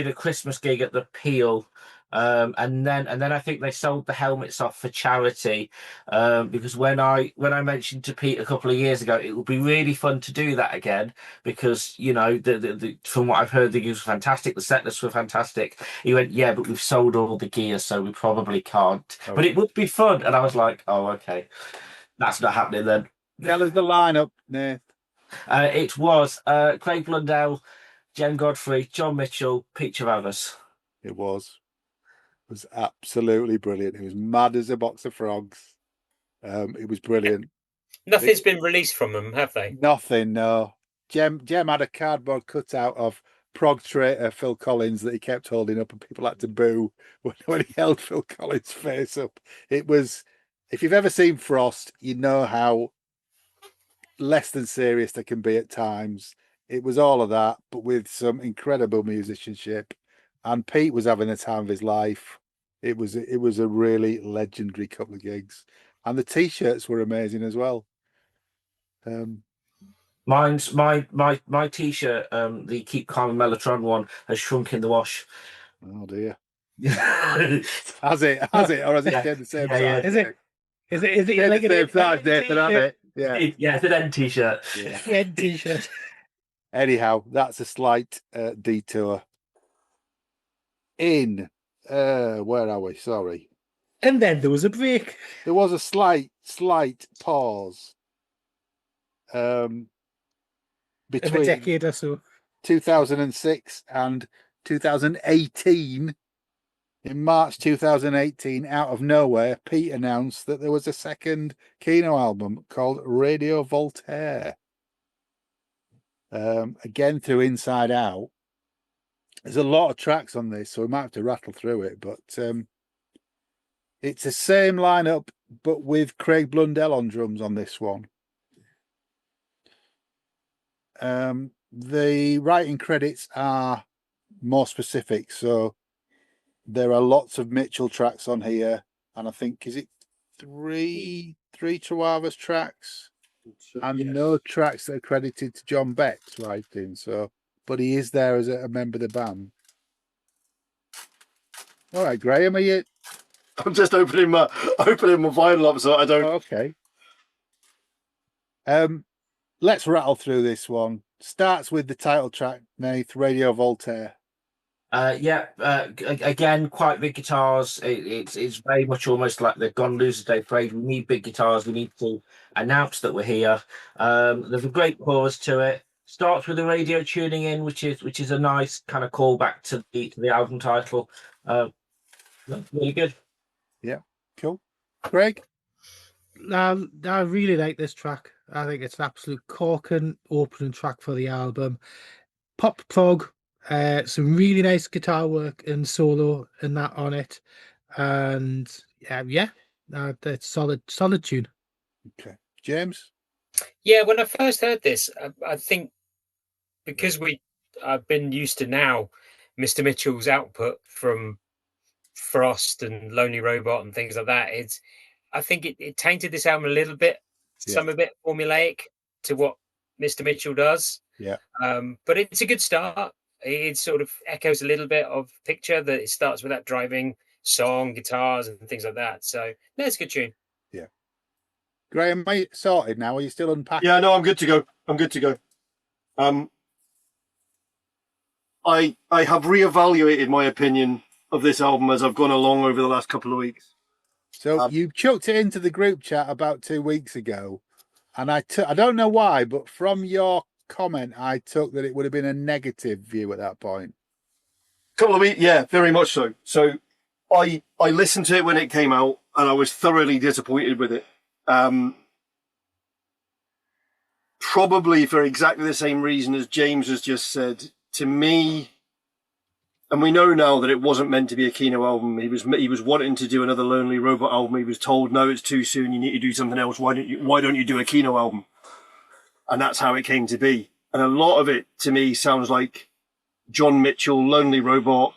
a Christmas gig at the Peel, and then I think they sold the helmets off for charity, because when I mentioned to Pete a couple of years ago, it would be really fun to do that again, because you know the from what I've heard, the gigs were fantastic, the set lists were fantastic. He went, yeah, but we've sold all the gear, so we probably can't. Oh. But it would be fun, and I was like, oh, okay, that's not happening then. Tell us the lineup, Nath. It was Craig Blundell, Jen Godfrey, John Mitchell, Pete Trewavas. It was absolutely brilliant. It was mad as a box of frogs. It was brilliant. Nothing's been released from them, have they? Nothing, no. Jem had a cardboard cutout of prog traitor Phil Collins that he kept holding up, and people had to boo when he held Phil Collins' face up. It was, if you've ever seen Frost, you know how less than serious they can be at times. It was all of that, but with some incredible musicianship. And Pete was having the time of his life. It was a really legendary couple of gigs. And the T-shirts were amazing as well. Mine's my T-shirt, the Keep Calm and Mellotron one, has shrunk in the wash. Oh dear. Has it? Or has it stayed the same size? Yeah. Is it like the same size, Nathan, hasn't it? Yeah. It's an end T-shirt. Yeah. End T-shirt. Anyhow, that's a slight detour. In where are we? Sorry. And then there was a break. There was a slight pause. Of Between a decade or so. 2006 and 2018. In March 2018, out of nowhere, Pete announced that there was a second Kino album called Radio Voltaire. Again, through Inside Out. There's a lot of tracks on this, so we might have to rattle through it, but it's the same lineup, but with Craig Blundell on drums on this one. The writing credits are more specific, so there are lots of Mitchell tracks on here, and I think, is it three Trewavas tracks? And yes, no tracks that are credited to John Beck's writing, so, but he is there as a member of the band. All right, Graham, are you? I'm just opening my vinyl up so I don't. Oh, okay. Let's rattle through this one. Starts with the title track, Nath, Radio Voltaire. Again, quite big guitars. It's very much almost like the Gone Losers Day parade. We need big guitars. We need to announce that we're here. There's a great chorus to it. Starts with the radio tuning in, which is a nice kind of callback to the album title. Really good. Yeah, cool. Craig? I really like this track. I think it's an absolute corking opening track for the album. Pop prog, some really nice guitar work and solo and that on it, and it's solid tune. Okay, James? Yeah, when I first heard this, I think because I've been used to now Mr. Mitchell's output from Frost and Lonely Robot and things like that. I think it tainted this album a little bit, some a bit formulaic to what Mr. Mitchell does. Yeah. But it's a good start. It sort of echoes a little bit of Picture, that it starts with that driving song, guitars and things like that. So no, it's a good tune. Yeah. Graham, am I sorted now? Are you still unpacking? Yeah, no, I'm good to go. I have reevaluated my opinion of this album as I've gone along over the last couple of weeks. So you chucked it into the group chat about 2 weeks ago, and I don't know why, but from your comment, I took that it would have been a negative view at that point. Couple of weeks, yeah, very much so. So I listened to it when it came out, and I was thoroughly disappointed with it. Probably for exactly the same reason as James has just said. To me, and we know now that it wasn't meant to be a Kino album. He was wanting to do another Lonely Robot album. He was told, no, it's too soon. You need to do something else. Why don't you do a Kino album? And that's how it came to be. And a lot of it, to me, sounds like John Mitchell, Lonely Robot,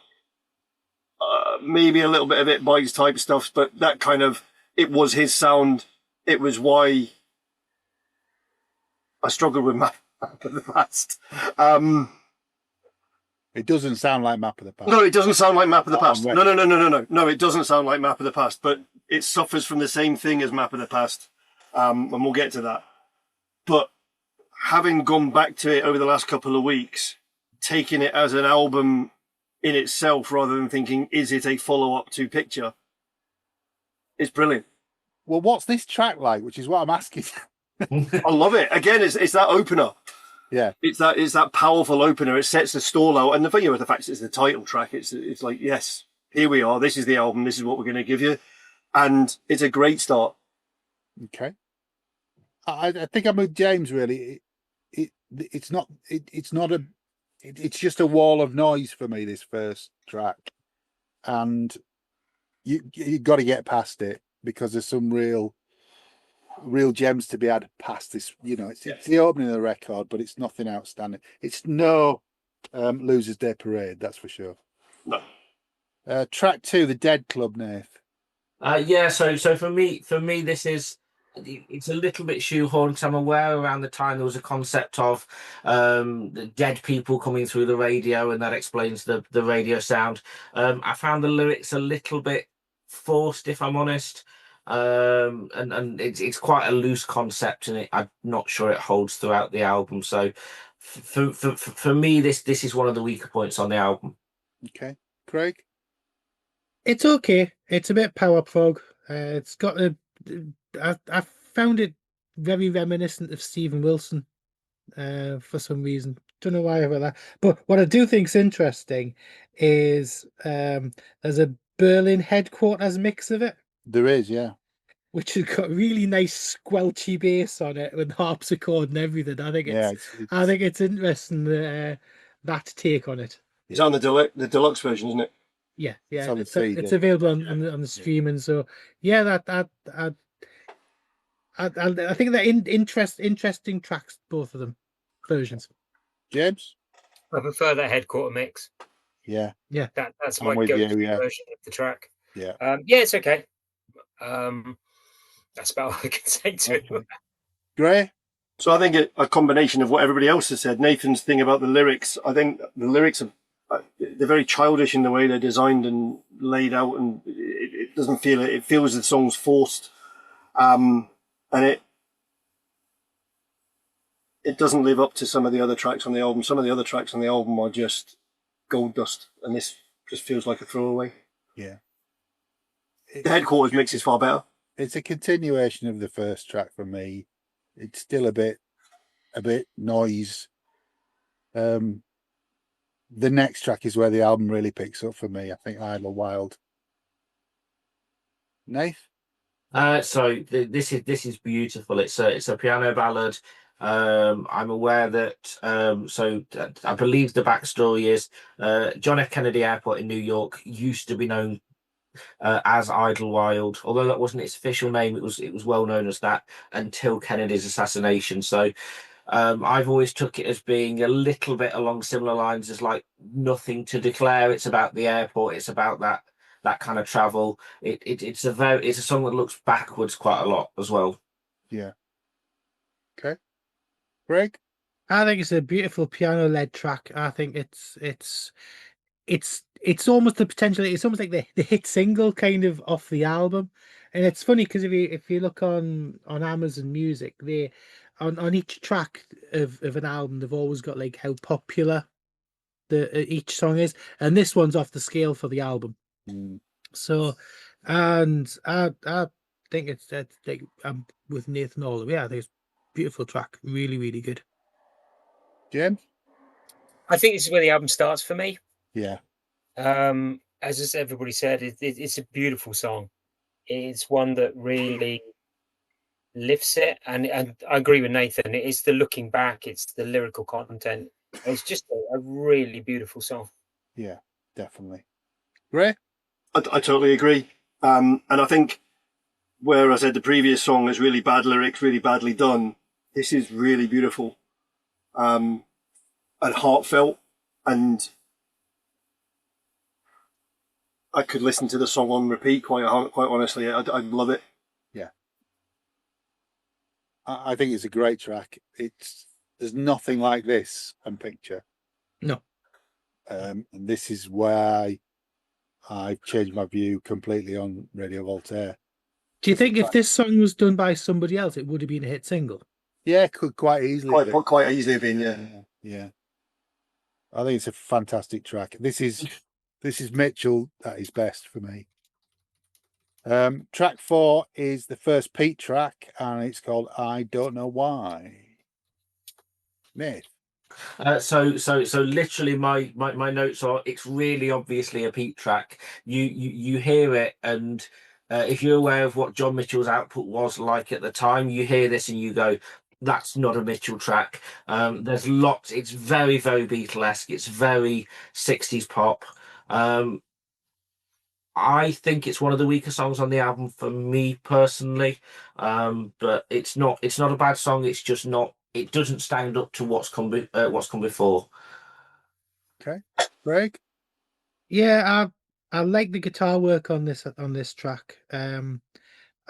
maybe a little bit of It Bites type stuff, but that kind of, it was his sound. It was why I struggled with Map of the Past. It doesn't sound like Map of the Past. No, it doesn't sound like Map of the Past. No, it doesn't sound like Map of the Past, but it suffers from the same thing as Map of the Past. And we'll get to that. But having gone back to it over the last couple of weeks, taking it as an album in itself rather than thinking, is it a follow-up to Picture? It's brilliant. Well, what's this track like? Which is what I'm asking. I love it. Again, it's that opener. Yeah. It's that powerful opener. It sets the stall out. And the thing with the fact it's the title track, it's like, yes, here we are. This is the album. This is what we're going to give you. And it's a great start. Okay. I think I'm with James, really. It's just a wall of noise for me, this first track. And you got to get past it because there's some real gems to be had past this. It's the opening of the record, but it's nothing outstanding. It's no Losers Day Parade, that's for sure. No. Track 2, The Dead Club, Nath. So for me, it's a little bit shoehorned because I'm aware around the time there was a concept of the dead people coming through the radio, and that explains the radio sound. I found the lyrics a little bit forced, if I'm honest. And it's quite a loose concept, and I'm not sure it holds throughout the album. So for me, this is one of the weaker points on the album. Okay, Craig. It's okay. It's a bit power prog. It's got I found it very reminiscent of Stephen Wilson for some reason. Don't know why about that. But what I do think is interesting is there's a Berlin Headquarters mix of it. There is, yeah. Which has got really nice squelchy bass on it with harpsichord and everything. I think it's interesting that take on it. It's on the deluxe version, isn't it? Yeah. It's available on the streaming. So yeah, I think they're interesting tracks, both of them versions. James, I prefer that Headquarter mix. Yeah. That's my go-to version of the track. Yeah. It's okay. That's about all I can say to it. Grae? So I think a combination of what everybody else has said. Nathan's thing about the lyrics, I think the lyrics they're very childish in the way they're designed and laid out, and it doesn't feel it. It feels the song's forced, and it doesn't live up to some of the other tracks on the album. Some of the other tracks on the album are just gold dust, and this just feels like a throwaway. Yeah. The Headquarters mix is far better. It's a continuation of the first track for me. It's still a bit noise. The next track is where the album really picks up for me. I think Idle Wild. Nath? So this is beautiful. It's a piano ballad. I'm aware that I believe the backstory is John F. Kennedy Airport in New York used to be known as Idlewild, although that wasn't its official name. It was well known as that until Kennedy's assassination. So I've always took it as being a little bit along similar lines as like Nothing to Declare. It's about the airport. It's about that kind of travel. It's a song that looks backwards quite a lot as well. Yeah. Okay. Greg? I think it's a beautiful piano-led track. I think it's almost the potential. It's almost like the hit single kind of off the album, and it's funny because if you look on Amazon Music, they on each track of an album, they've always got like how popular each song is, and this one's off the scale for the album. So, and I think it's like I'm with Nathan all the way. I think it's a beautiful track, really, really good. James? I think this is where the album starts for me. Yeah. As everybody said, it's a beautiful song. It's one that really lifts it, and I agree with Nathan. It's the looking back, it's the lyrical content. It's just a really beautiful song. Yeah, definitely. Grae? I totally agree. And I think where I said the previous song is really bad lyrics, really badly done, this is really beautiful and heartfelt, and I could listen to the song on repeat quite honestly. I love it. Yeah. I think it's a great track. There's nothing like this on Picture. No. And this is why I've changed my view completely on Radio Voltaire. Do you think if this song was done by somebody else, it would have been a hit single? Yeah, it could quite easily. Quite easily have been, yeah. Yeah. I think it's a fantastic track. This is Mitchell at his best for me. Track 4 is the first Pete track, and it's called I Don't Know Why. Nate? So literally my notes are, it's really obviously a Pete track. You hear it, and if you're aware of what John Mitchell's output was like at the time, you hear this and you go, that's not a Mitchell track. There's lots. It's very, very Beatlesque. It's very 60s pop. I think it's one of the weaker songs on the album for me personally, but it's not a bad song. It's just not. It doesn't stand up to what's come before. Okay, Craig. Yeah, I like the guitar work on this track.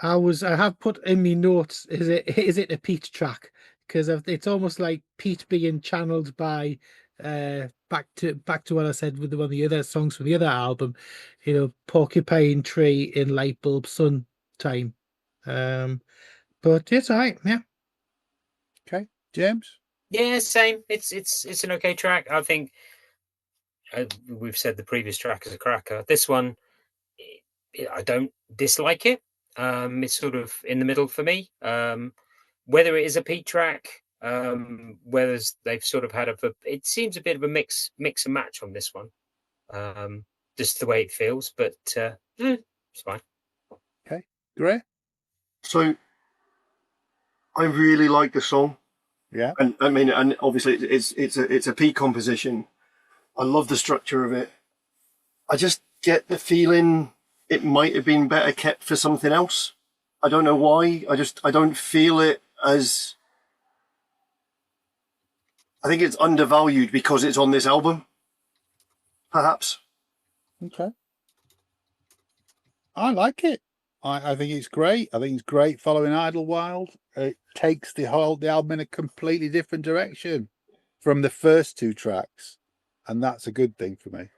I have put in my notes, is it a Pete track? Because it's almost like Pete being channeled by back to what I said with one of the other songs from the other album, Porcupine Tree in Light Bulb Sun Time. But it's all right, yeah. Okay, James. Yeah, same. It's an okay track. I think we've said the previous track is a cracker. This one, I don't dislike it. It's sort of in the middle for me. Whether it is a Pete track, whether they've sort of had it seems a bit of a mix and match on this one. Just the way it feels, but it's fine. Okay, Grae. So I really like the song. Yeah, and I mean, and obviously it's a Pete composition. I love the structure of it. I just get the feeling it might have been better kept for something else. I don't know why. I don't feel it as. I think it's undervalued because it's on this album. Perhaps. Okay. I like it. I think it's great. I think it's great following Idlewild. It takes the album in a completely different direction from the first two tracks, and that's a good thing for me.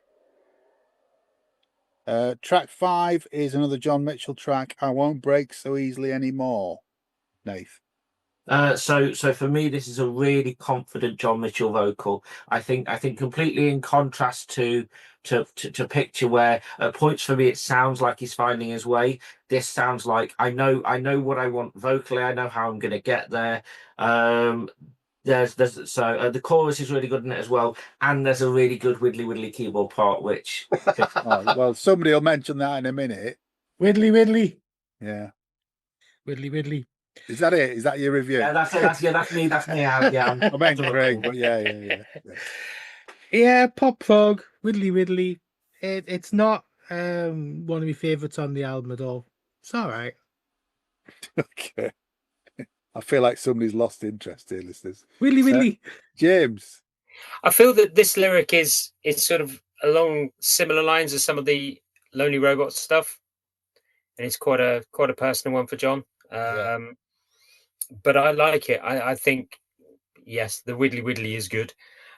Track 5 is another John Mitchell track, I Won't Break So Easily Anymore. Nath. So for me, this is a really confident John Mitchell vocal. I think completely in contrast to Picture, where at points for me it sounds like he's finding his way. This sounds like I know what I want vocally. I know how I'm going to get there. There's the chorus is really good in it as well, and there's a really good widdly keyboard part, which well, somebody will mention that in a minute. Widdly. Yeah. Widdly. Is that it? Is that your review? Yeah, that's me. That's me out. Yeah, I meant Craig, but yeah. Yeah, pop prog, widdly. It's not one of my favourites on the album at all. It's all right. Okay. I feel like somebody's lost interest here, listeners. Widdly. James. I feel that this lyric is sort of along similar lines as some of the Lonely Robot stuff, and it's quite a personal one for John. But I like it. I think yes, the widdly is good,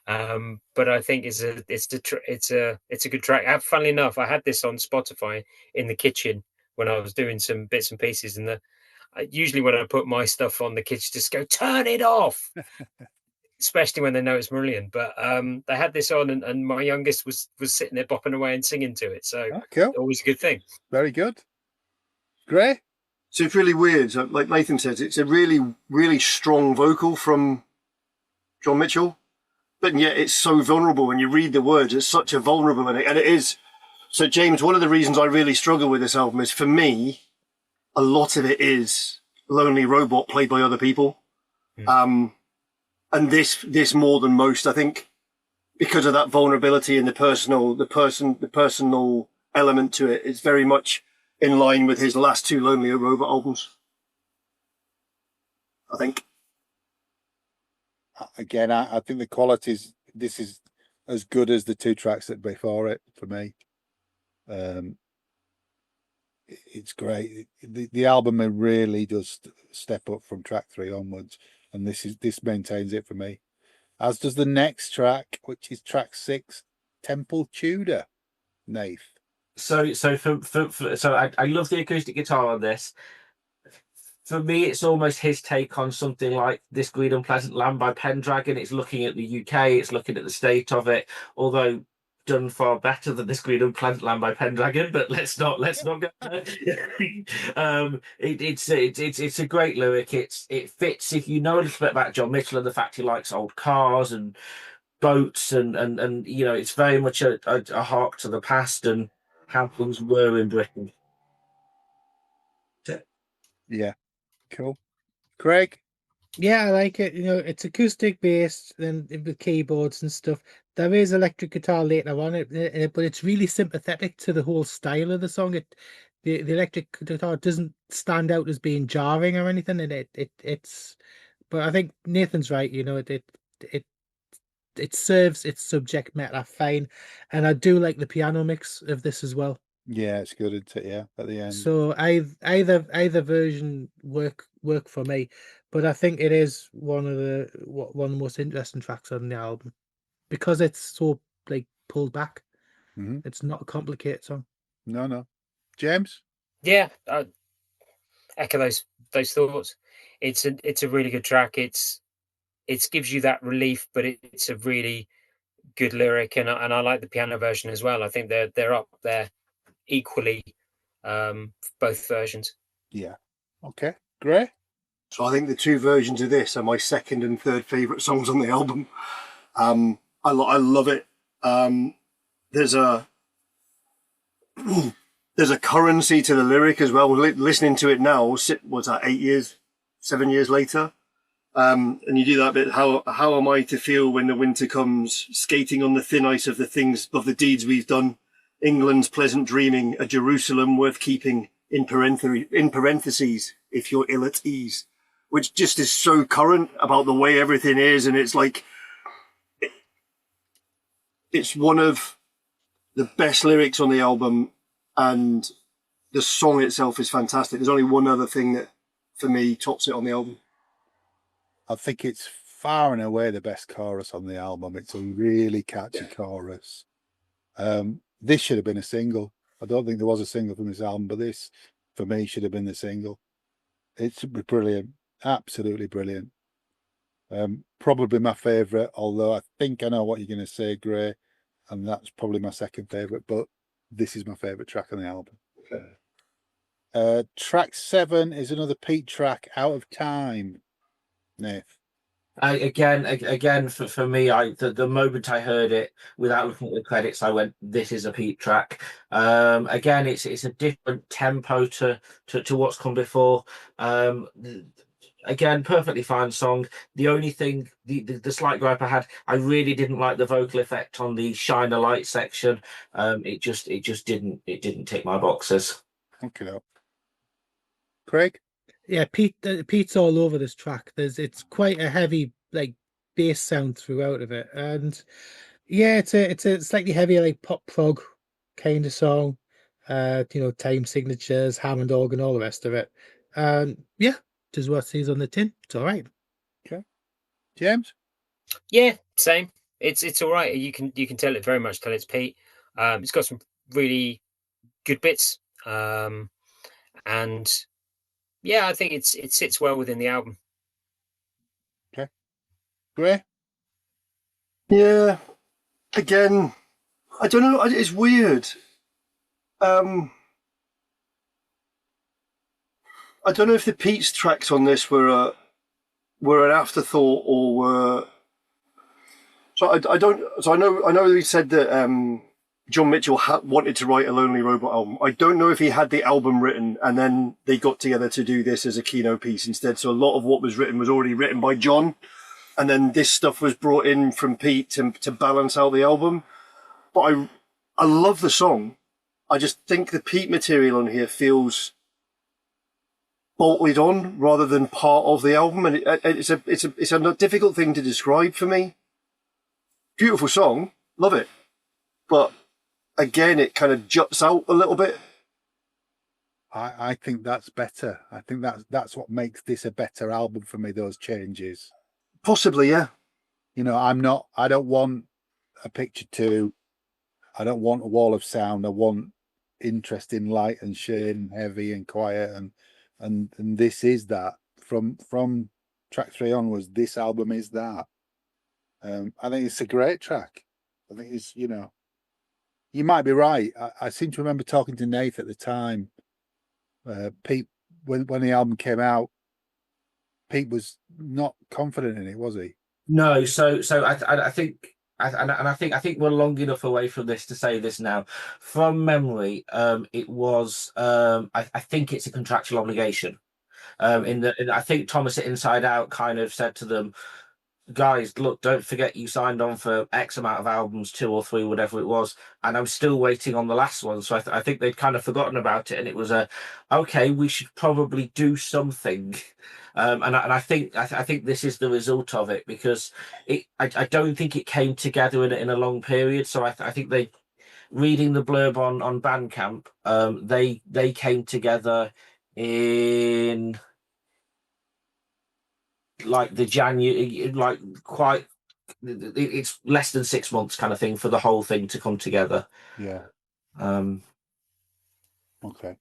but I think it's a good track. Funnily enough, I had this on Spotify in the kitchen when I was doing some bits and pieces, and usually when I put my stuff on, the kids just go turn it off. Especially when they know it's Marillion. But they had this on, and my youngest was sitting there bopping away and singing to it. So cool. Always a good thing. Very good. Grae? So it's really weird. So, like Nathan says, it's a really, really strong vocal from John Mitchell, but yet it's so vulnerable. When you read the words, it's such a vulnerable, and it is. So James, one of the reasons I really struggle with this album is, for me, a lot of it is Lonely Robot played by other people. And this more than most, I think, because of that vulnerability and the personal element to it, it's very much in line with his last two Lonely Robot albums, I think. Again, I think the qualities, this is as good as the two tracks that before it for me. It's great. The album really does step up from track 3 onwards, and this maintains it for me, as does the next track, which is track 6, Temple Tudor. Nath. So I love the acoustic guitar on this. For me, it's almost his take on something like This Green Unpleasant Land by Pendragon. It's looking at the UK, it's looking at the state of it, although done far better than This Green Unpleasant Land by Pendragon, but let's not go there. It's a great lyric. It fits if you know a little bit about John Mitchell and the fact he likes old cars and boats and you know, it's very much a hark to the past and how things were in Britain. Yeah, cool. Craig? Yeah, I like it. You know, it's acoustic based and with keyboards and stuff. There is electric guitar later on, but it's really sympathetic to the whole style of the song. The electric guitar doesn't stand out as being jarring or anything, and it's. But I think Nathan's right. You know, it serves its subject matter fine, and I do like the piano mix of this as well. Yeah, it's good, isn't it? Yeah, at the end. So either version work for me, but I think it is one of the most interesting tracks on the album because it's so like pulled back. It's not a complicated song. No. James? Yeah, I echo those thoughts. It's a really good track. It gives you that relief, but it's a really good lyric, and I like the piano version as well. I think they're up there equally, both versions. Yeah. Okay. Grae? So I think the two versions of this are my second and third favourite songs on the album. I love it. There's a currency to the lyric as well. Listening to it now, what's that, 7 years later? And you do that bit, how am I to feel when the winter comes, skating on the thin ice of the deeds we've done, England's pleasant dreaming, a Jerusalem worth keeping, in parentheses, if you're ill at ease, which just is so current about the way everything is. And it's like, it's one of the best lyrics on the album, and the song itself is fantastic. There's only one other thing that, for me, tops it on the album. I think it's far and away the best chorus on the album. It's a really catchy chorus. This should have been a single. I don't think there was a single from this album, but this, for me, should have been the single. It's brilliant. Absolutely brilliant. Probably my favourite, although I think I know what you're going to say, Grae, and that's probably my second favourite, but this is my favourite track on the album. Track 7 is another Pete track, Out of Time. Nath. Again, for me, the moment I heard it, without looking at the credits, I went, "This is a Pete track." Again, it's a different tempo to what's come before. Again, perfectly fine song. The only thing, the slight gripe I had, I really didn't like the vocal effect on the Shine a Light section. It just didn't tick my boxes. Okay. Craig? Yeah, Pete's all over this track. It's quite a heavy like bass sound throughout of it, and yeah, it's a slightly heavier like pop prog kind of song. Time signatures, Hammond organ, all the rest of it. Yeah, just what it says on the tin. It's all right. Okay, James. Yeah, same. It's all right. You can tell it very much. Tell it's Pete. It's got some really good bits, and yeah, I think it sits well within the album. Okay, Grae. Yeah, again, I don't know. It's weird. I don't know if the Pete's tracks on this were an afterthought or were. So I don't. So I know he said that John Mitchell wanted to write a Lonely Robot album. I don't know if he had the album written and then they got together to do this as a Kino piece instead. So a lot of what was written was already written by John, and then this stuff was brought in from Pete to balance out the album. But I love the song. I just think the Pete material on here feels bolted on rather than part of the album, and it's a difficult thing to describe for me. Beautiful song, love it, but again, it kind of juts out a little bit. I think that's better. I think that's what makes this a better album for me. Those changes, possibly, yeah. I don't want a picture 2. I don't want a wall of sound. I want interesting light and shade, heavy and quiet, and this is that. From track 3 onwards, this album is that. I think it's a great track. I think it's, you might be right. I seem to remember talking to Nath at the time. Pete, when the album came out, Pete was not confident in it, was he? No, so I think. I think we're long enough away from this to say this now. From memory, it was. I think it's a contractual obligation. I think Thomas at Inside Out kind of said to them, "Guys, look, don't forget you signed on for X amount of albums, 2 or 3, whatever it was, and I'm still waiting on the last one." So I think they'd kind of forgotten about it, and it was okay, we should probably do something. And I think this is the result of it, because I don't think it came together in a long period. So I think they, reading the blurb on Bandcamp, they came together in like the January, like quite, it's less than 6 months kind of thing for the whole thing to come together. Yeah. Okay.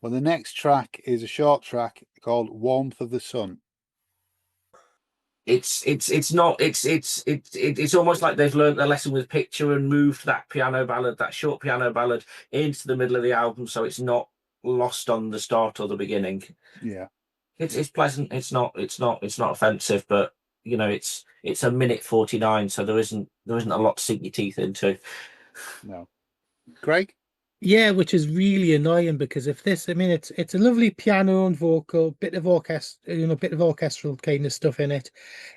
Well, the next track is a short track called "Warmth of the Sun." It's almost like they've learned their lesson with Picture and moved that short piano ballad into the middle of the album, so it's not lost on the start or the beginning. Yeah. It's pleasant. It's not offensive, but it's a minute 49, so there isn't a lot to sink your teeth into. No. Craig? Yeah, which is really annoying, because if this, it's a lovely piano and vocal, bit of orchestral kind of stuff in it.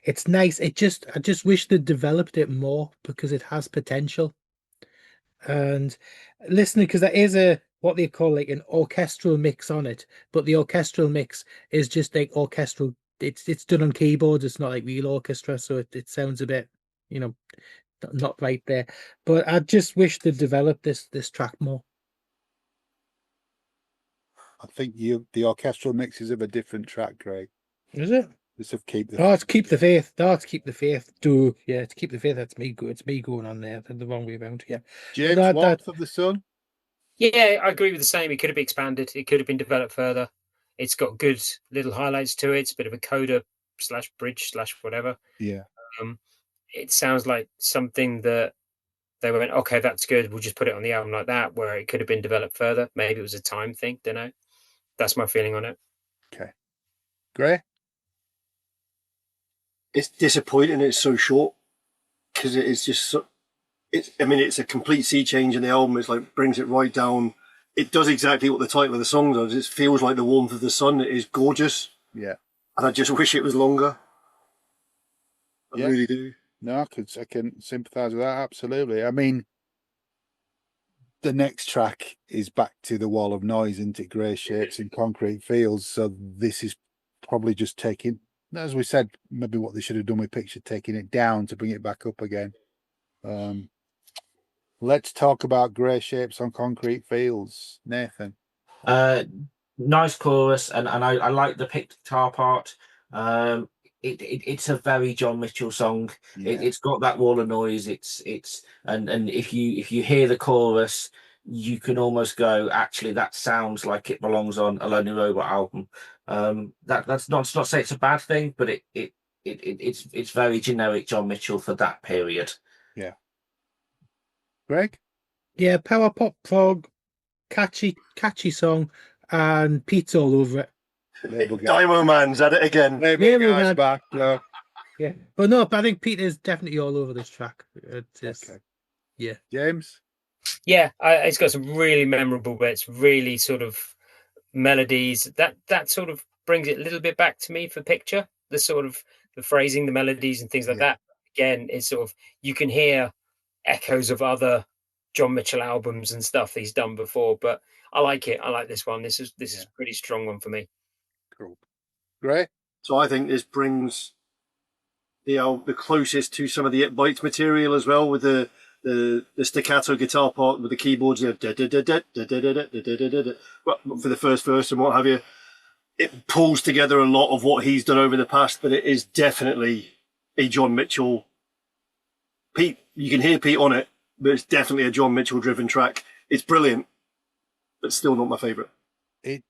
It's nice. I just wish they'd developed it more, because it has potential. And listening, because there is what they call like an orchestral mix on it, but the orchestral mix is just like orchestral. It's done on keyboards. It's not like real orchestra, so it sounds a bit, not right there. But I just wish they'd developed this track more. I think the orchestral mixes of a different track, Craig. Is it? This of Keep the It's Keep the Faith. It's Keep the Faith. It's Keep the Faith. That's me. It's me going on there. The wrong way around. Yeah. James, Warmth of the Sun. Yeah, I agree with the same. It could have been expanded. It could have been developed further. It's got good little highlights to it. It's a bit of a coda / bridge / whatever. Yeah. It sounds like something that they went, okay, that's good. We'll just put it on the album like that, where it could have been developed further. Maybe it was a time thing. Don't know. That's my feeling on it. Okay. Grae? It's disappointing it's so short, because it is just so, it's a complete sea change in the album. It's like brings it right down. It does exactly what the title of the song does. It feels like the warmth of the sun. It is gorgeous. Yeah. And I just wish it was longer. I really do. No, I can sympathise with that, absolutely. I mean, the next track is Back to the Wall of Noise, isn't it? Grey Shapes in Concrete Fields. So this is probably just taking, as we said, maybe what they should have done with Picture, taking it down to bring it back up again. Let's talk about Grey Shapes on Concrete Fields. Nathan? Nice chorus, and I like the picked guitar part. It's a very John Mitchell song. Yeah. It's got that wall of noise. And if you hear the chorus, you can almost go, actually, that sounds like it belongs on a Lonely Robot album. That's not to say it's a bad thing, but it's very generic John Mitchell for that period. Yeah. Greg? Yeah, power pop prog, catchy song, and Pete's all over it. Dymo Man's at it again. Guy's back. No. Yeah, but I think Pete is definitely all over this track. Okay. Yeah. James? Yeah, it's got some really memorable bits, really sort of melodies. That sort of brings it a little bit back to me for Picture. The sort of the phrasing, the melodies, and things like that. Again, it's sort of, you can hear echoes of other John Mitchell albums and stuff he's done before. But I like it. I like this one. This is a pretty strong one for me. Cool. Grae? So I think this brings the closest to some of the It Bites material as well, with the staccato guitar part with the keyboards, for the first verse and what have you. It pulls together a lot of what he's done over the past, but it is definitely a John Mitchell. Pete, you can hear Pete on it, but it's definitely a John Mitchell driven track. It's brilliant, but still not my favourite. It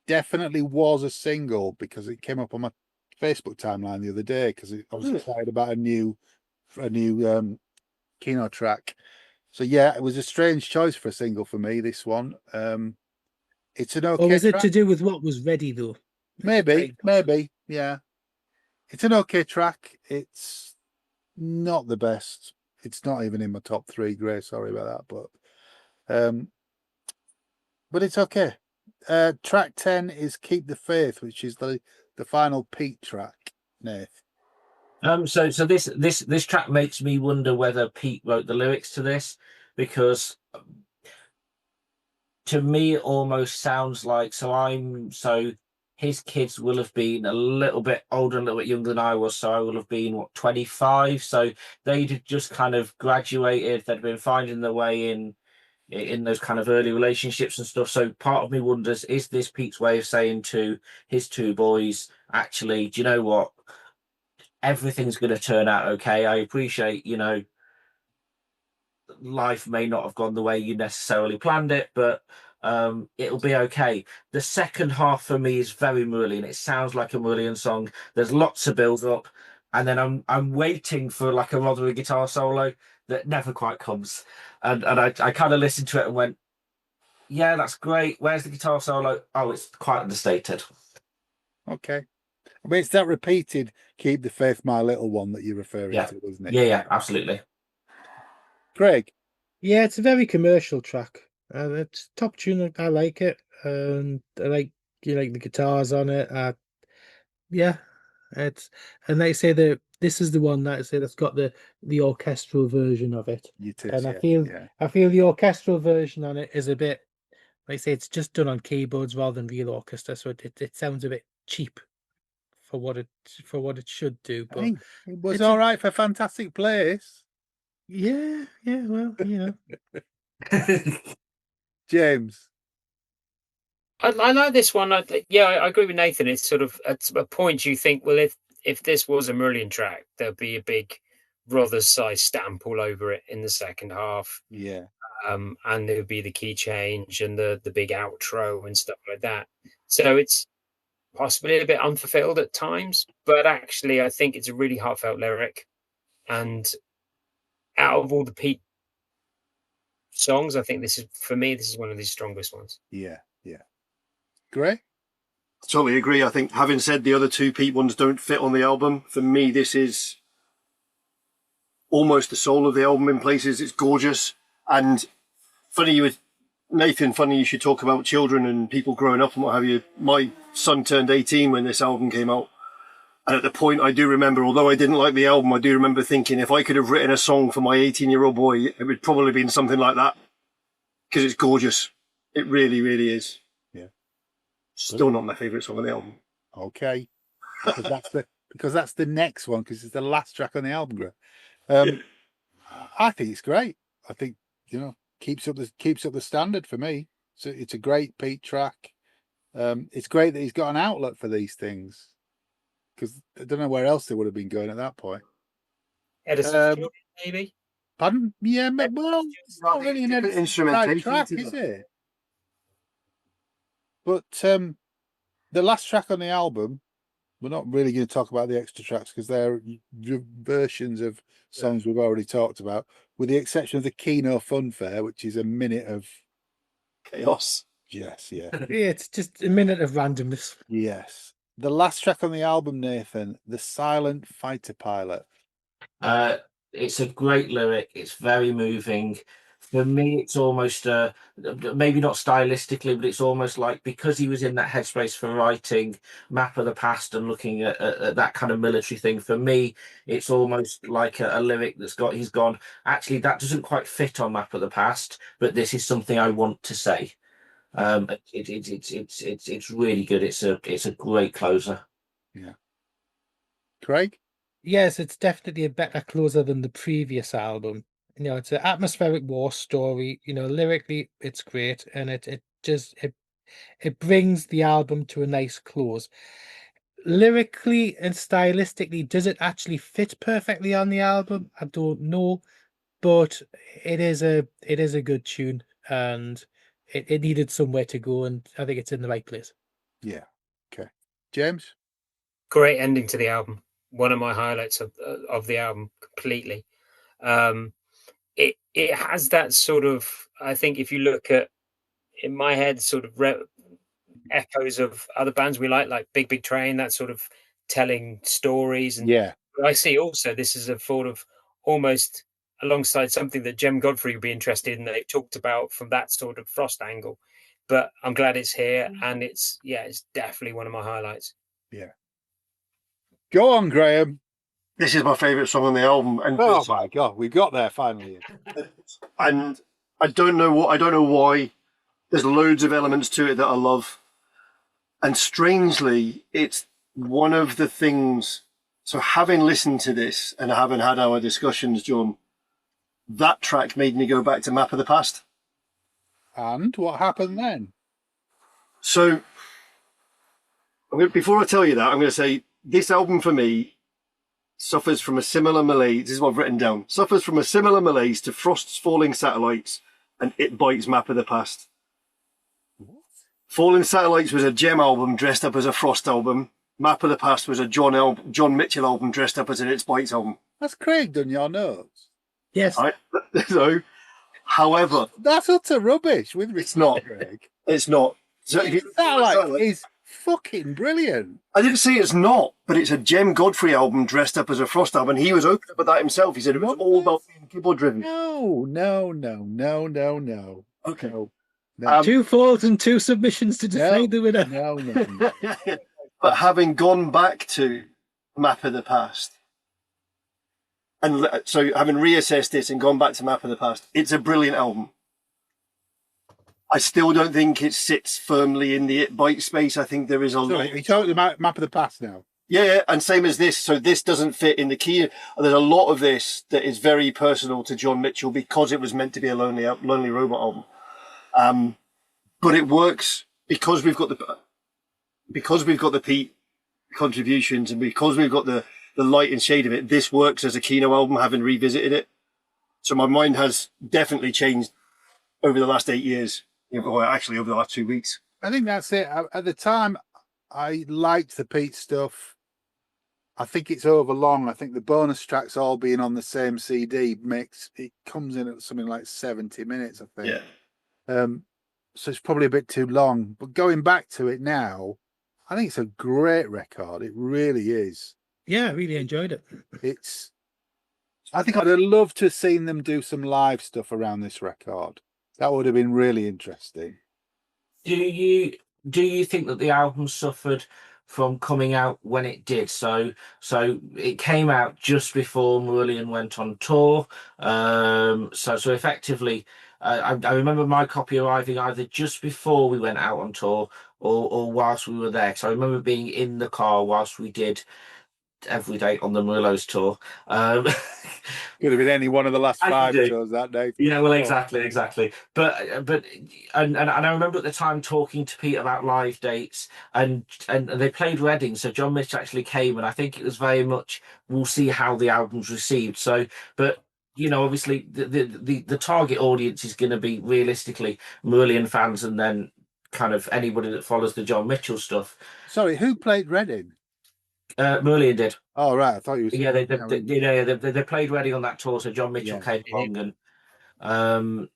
definitely was a single, because it came up on my Facebook timeline the other day, because I was excited about a new Kino track. So yeah, it was a strange choice for a single for me, this one. It's an okay. Or was it track. to do with what was ready though? Maybe, yeah. It's an okay track. It's not the best. It's not even in my top 3, Grae. Sorry about that, but it's okay. Track 10 is Keep the Faith, which is the final Pete track. Nath. So this track makes me wonder whether Pete wrote the lyrics to this, because to me it almost sounds like, so his kids will have been a little bit older, a little bit younger than I was, so I will have been 25. So they'd just kind of graduated, they'd been finding their way in those kind of early relationships and stuff. So part of me wonders, is this Pete's way of saying to his 2 boys, actually, do you know what? Everything's going to turn out okay. I appreciate, life may not have gone the way you necessarily planned it, but it'll be okay. The second half for me is very Marillion. It sounds like a Marillion song. There's lots of build up, and then I'm waiting for like a Rothery guitar solo that never quite comes. And I kind of listened to it and went, yeah, that's great. Where's the guitar solo? Oh, it's quite understated. Okay. I mean, it's that repeated "Keep the Faith, my little one" that you're referring to, isn't it? Yeah, absolutely. Craig? Yeah, it's a very commercial track. It's top tune. I like it. I like the guitars on it. It's, and they say that this is the one that I say that's got the orchestral version of it. I feel the orchestral version on it is a bit, like I say, it's just done on keyboards rather than real orchestra, so it sounds a bit cheap for what it should do. But hey, it was all right for Fantastic Place. Yeah, well, James? I like this one. I agree with Nathan. It's sort of at a point you think, well, if this was a Marillion track, there'd be a big Brothers size stamp all over it in the second half. Yeah. And there would be the key change and the big outro and stuff like that. So it's possibly a bit unfulfilled at times, but actually I think it's a really heartfelt lyric. And out of all the Pete songs, I think this is one of the strongest ones. Yeah. Grae? Totally agree. I think, having said the other two Pete ones don't fit on the album, for me this is almost the soul of the album in places. It's gorgeous. And Nathan, funny you should talk about children and people growing up and what have you. My son turned 18 when this album came out. And at the point, I do remember, although I didn't like the album, I do remember thinking if I could have written a song for my 18-year-old boy, it would probably have been something like that. Because it's gorgeous. It really, really is. Yeah. Still not my favourite song on the album. Okay. Because that's the next one, because it's the last track on the album, Grae. I think it's great. I think, keeps up the standard for me. So it's a great Pete track. It's great that he's got an outlet for these things, because I don't know where else they would have been going at that point. Edison, maybe. Pardon? Yeah, well, it's not really an instrumentation track, is it? But the last track on the album, we're not really going to talk about the extra tracks because they're versions of songs we've already talked about, with the exception of the Kino Funfair, which is a minute of chaos. Yes, yeah. Yeah, it's just a minute of randomness. Yes. The last track on the album, Nathan, The Silent Fighter Pilot. It's a great lyric. It's very moving. For me, it's almost, maybe not stylistically, but it's almost like, because he was in that headspace for writing Map of the Past and looking at that kind of military thing, for me, it's almost like a lyric he's gone, actually, that doesn't quite fit on Map of the Past, but this is something I want to say. It's really good. It's a great closer. Yeah. Craig? Yes, it's definitely a better closer than the previous album. It's an atmospheric war story. Lyrically, it's great, and it brings the album to a nice close. Lyrically and stylistically, does it actually fit perfectly on the album? I don't know, but it is a good tune, and it needed somewhere to go, and I think it's in the right place. Yeah. Okay. James? Great ending to the album. One of my highlights of the album completely. It has that sort of, I think if you look at, in my head, sort of echoes of other bands we like Big Train, that sort of telling stories. And yeah, I see also this is a sort of almost alongside something that Jem Godfrey would be interested in. They've talked about from that sort of Frost angle, but I'm glad it's here, and it's definitely one of my highlights. Yeah. Go on, Graham. This is my favourite song on the album. And oh my God, we got there finally. And I don't know why. There's loads of elements to it that I love. And strangely, it's one of the things. So having listened to this and having had our discussions, John, that track made me go back to Map of the Past. And what happened then? So before I tell you that, I'm going to say this album for me suffers from a similar malaise. This is what I've written down. Suffers from a similar malaise to Frost's Falling Satellites and It Bites Map of the Past. What? Falling Satellites was a Jem album dressed up as a Frost album. Map of the Past was a John Mitchell album dressed up as an It Bites album. Has Craig done your notes? Yes. So, however, that's utter rubbish. It's not. Craig. It's not. So Satellite is fucking brilliant. I didn't say it's not, but it's a Jem Godfrey album dressed up as a Frost album. He was open about that himself. He said it was all about being keyboard driven. No. Okay. No. 2 faults and 2 submissions to decide the winner. No. But having gone back to Map of the Past, and so having reassessed this and gone back to Map of the Past, it's a brilliant album. I still don't think it sits firmly in the It Bite space. I think there is a lot. You're talking about Map of the Past now? Yeah, and same as this. So this doesn't fit in the key. There's a lot of this that is very personal to John Mitchell because it was meant to be a Lonely Robot album. But it works because we've got the Pete contributions and because we've got the light and shade of it. This works as a Kino album, having revisited it. So my mind has definitely changed over the last 8 years. Well, actually, over the last 2 weeks. I think that's it. At the time, I liked the Pete stuff. I think it's overlong. I think the bonus tracks all being on the same CD makes it comes in at something like 70 minutes, I think. Yeah. So it's probably a bit too long. But going back to it now, I think it's a great record. It really is. Yeah, I really enjoyed it. I think I'd have loved to have seen them do some live stuff around this record. That would have been really interesting. Do you think that the album suffered from coming out when it did? So it came out just before Marillion went on tour. So effectively, I remember my copy arriving either just before we went out on tour or whilst we were there. So I remember being in the car whilst we did Every Day on the Murillo's tour. Could have been any one of the last 5 do. shows that day. Yeah, well, exactly. But and I remember at the time talking to Pete about live dates, and they played Reading, so John Mitch actually came, and I think it was very much we'll see how the album's received. So, but obviously the target audience is going to be realistically Marillion fans, and then kind of anybody that follows the John Mitchell stuff. Sorry, who played Reading? Marillion did. Oh right, I thought you were. Yeah, they played Reading on that tour, so John Mitchell came along and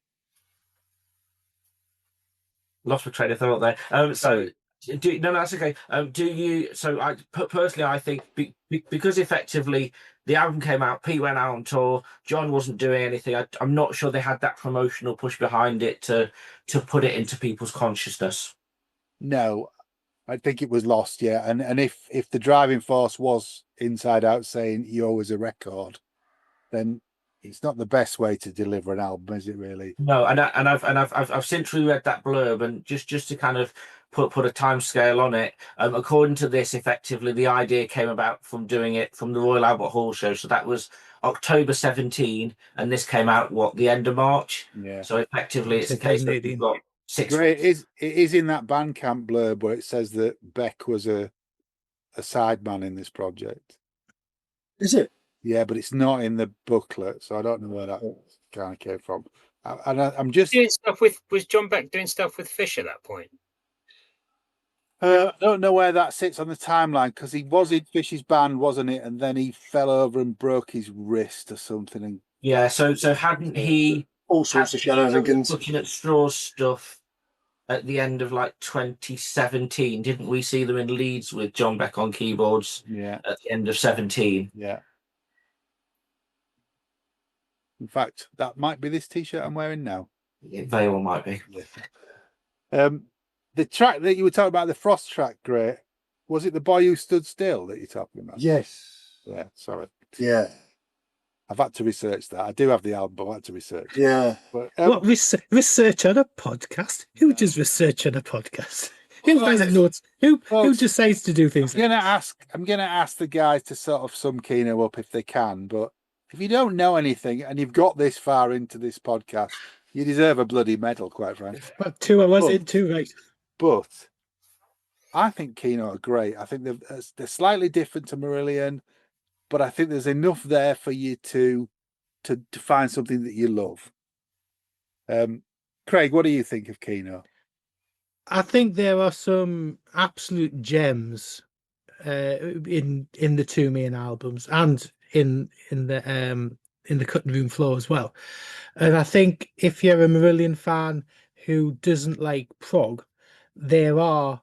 lost my train of thought there. No, that's okay. Do you? So I personally, I think because effectively the album came out, Pete went out on tour, John wasn't doing anything. I'm not sure they had that promotional push behind it to put it into people's consciousness. No, I think it was lost. Yeah, and if the driving force was Inside Out saying "You're always a record," then it's not the best way to deliver an album, is it? Really? No, and I've since reread that blurb, and just to kind of put a time scale on it. According to this, effectively the idea came about from doing it from the Royal Albert Hall show. So that was October 17, and this came out the end of March. Yeah. So effectively, it's a case that we've got 6. Great. It is in that Bandcamp blurb where it says that Beck was a sideman in this project. Is it? Yeah, but it's not in the booklet, so I don't know where that kind of came from. And I'm just doing stuff was John Beck doing stuff with Fish at that point? I don't know where that sits on the timeline because he was in Fish's band, wasn't it? And then he fell over and broke his wrist or something. And yeah, so hadn't he all sorts of shenanigans looking at Straw's stuff at the end of 2017? Didn't we see them in Leeds with John Beck on keyboards? Yeah, at the end of 17. Yeah. In fact, that might be this T-shirt I'm wearing now. It very well might be. Yeah. The track that you were talking about, the Frost track, Grae, was it The Boy Who Stood Still that you're talking about? Yes. Yeah, sorry. Yeah. I've had to research that. I do have the album, but I had to research. Yeah. But, what, research on a podcast? Who does research on a podcast? Who finds notes? Who decides to do things? I'm gonna ask the guys to sort of sum Kino up if they can, but if you don't know anything and you've got this far into this podcast, you deserve a bloody medal, quite frankly. But 2 hours into, right? But I think Kino are great. I think they're slightly different to Marillion, but I think there's enough there for you to find something that you love. Craig, what do you think of Kino? I think there are some absolute gems in the 2 main albums and in the cutting room floor as well. And I think if you're a Marillion fan who doesn't like prog, there are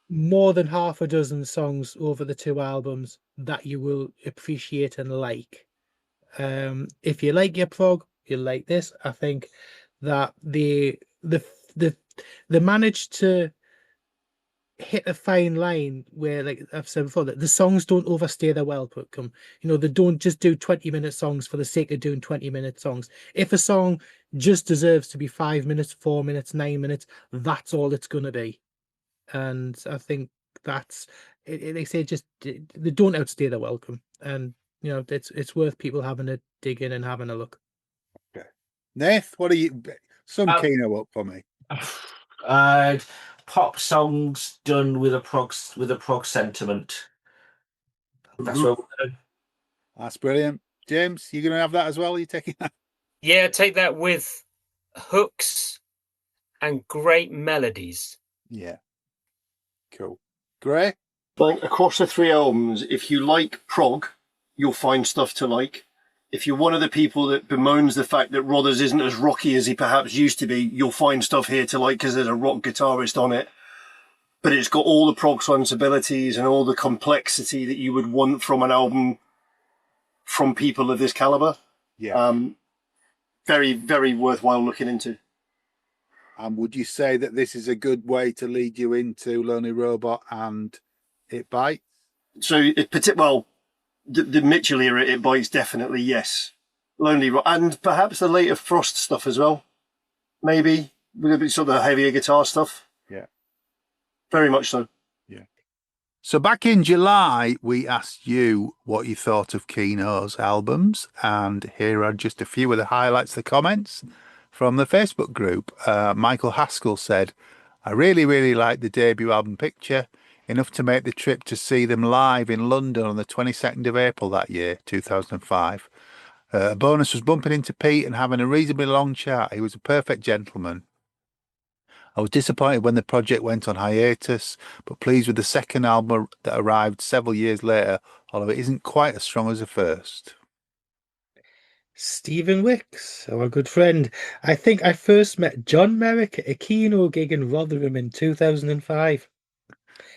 more than half a dozen songs over the 2 albums that you will appreciate and like. If you like your prog, you'll like this. I think that they managed to hit a fine line where, like I've said before, that the songs don't overstay their welcome. They don't just do 20-minute songs for the sake of doing 20-minute songs. If a song just deserves to be 5 minutes, 4 minutes, 9 minutes, that's all it's going to be. And I think that's it. They say just they don't outstay their welcome, and it's worth people having a dig in and having a look. Okay, Nath, what are you? Some Kino up for me. Pop songs done with a prog sentiment. That's what we're doing. That's brilliant. James, you going to have that as well? Are you taking that? Yeah, take that with hooks and great melodies. Yeah. Cool. Grae? But across the 3 albums, if you like prog, you'll find stuff to like. If you're one of the people that bemoans the fact that Rothers isn't as rocky as he perhaps used to be, you'll find stuff here to like because there's a rock guitarist on it. But it's got all the prog sensibilities and all the complexity that you would want from an album from people of this caliber. Yeah. Very, very worthwhile looking into. And would you say that this is a good way to lead you into Lonely Robot and It Bites? So, the Mitchell era, It Bites, definitely, yes. Lonely Robot, and perhaps the later Frost stuff as well. Maybe, with a bit sort of heavier guitar stuff. Yeah. Very much so. Yeah. So back in July, we asked you what you thought of Kino's albums, and here are just a few of the highlights of the comments from the Facebook group. Michael Haskell said, I really, really like the debut album Picture, enough to make the trip to see them live in London on the 22nd of April that year, 2005. A bonus was bumping into Pete and having a reasonably long chat. He was a perfect gentleman. I was disappointed when the project went on hiatus, but pleased with the second album that arrived several years later, although it isn't quite as strong as the first. Stephen Wicks, our good friend. I think I first met John Merrick at a Kino gig in Rotherham in 2005.